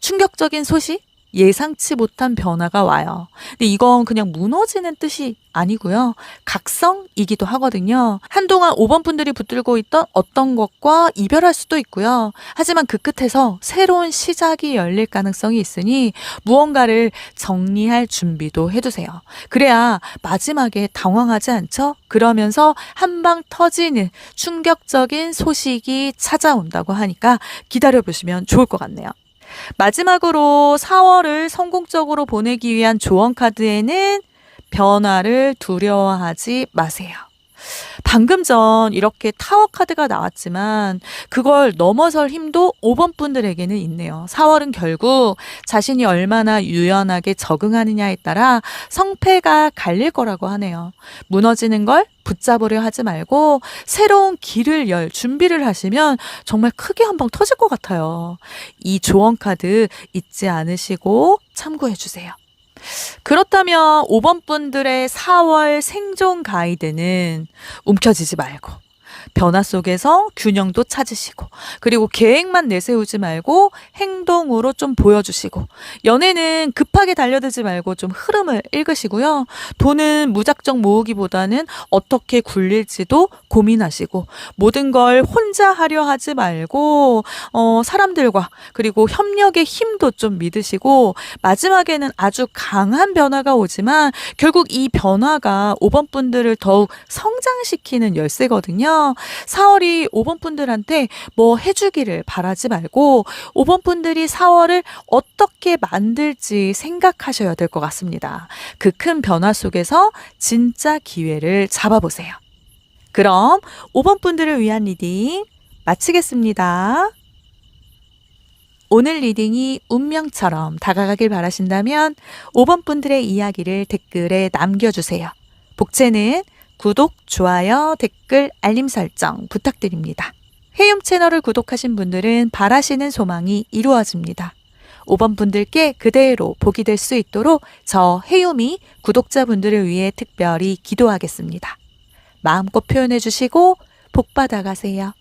충격적인 소식, 예상치 못한 변화가 와요. 근데 이건 그냥 무너지는 뜻이 아니고요. 각성이기도 하거든요. 한동안 5번 분들이 붙들고 있던 어떤 것과 이별할 수도 있고요. 하지만 그 끝에서 새로운 시작이 열릴 가능성이 있으니 무언가를 정리할 준비도 해두세요. 그래야 마지막에 당황하지 않죠? 그러면서 한 방 터지는 충격적인 소식이 찾아온다고 하니까 기다려보시면 좋을 것 같네요. 마지막으로 4월을 성공적으로 보내기 위한 조언 카드에는 변화를 두려워하지 마세요. 방금 전 이렇게 타워 카드가 나왔지만 그걸 넘어설 힘도 5번 분들에게는 있네요. 4월은 결국 자신이 얼마나 유연하게 적응하느냐에 따라 성패가 갈릴 거라고 하네요. 무너지는 걸 붙잡으려 하지 말고 새로운 길을 열 준비를 하시면 정말 크게 한 방 터질 것 같아요. 이 조언 카드 잊지 않으시고 참고해 주세요. 그렇다면 5번 분들의 4월 생존 가이드는 움켜쥐지 말고 변화 속에서 균형도 찾으시고 그리고 계획만 내세우지 말고 행동으로 좀 보여주시고 연애는 급하게 달려들지 말고 좀 흐름을 읽으시고요. 돈은 무작정 모으기보다는 어떻게 굴릴지도 고민하시고 모든 걸 혼자 하려 하지 말고 사람들과 그리고 협력의 힘도 좀 믿으시고 마지막에는 아주 강한 변화가 오지만 결국 이 변화가 5번 분들을 더욱 성장시키는 열쇠거든요. 4월이 5번 분들한테 뭐 해주기를 바라지 말고 5번 분들이 4월을 어떻게 만들지 생각하셔야 될 것 같습니다. 그 큰 변화 속에서 진짜 기회를 잡아보세요. 그럼 5번 분들을 위한 리딩 마치겠습니다. 오늘 리딩이 운명처럼 다가가길 바라신다면 5번 분들의 이야기를 댓글에 남겨주세요. 복채는 구독, 좋아요, 댓글, 알림 설정 부탁드립니다. 해움 채널을 구독하신 분들은 바라시는 소망이 이루어집니다. 5번 분들께 그대로 복이 될 수 있도록 저 해움이 구독자분들을 위해 특별히 기도하겠습니다. 마음껏 표현해 주시고 복 받아가세요.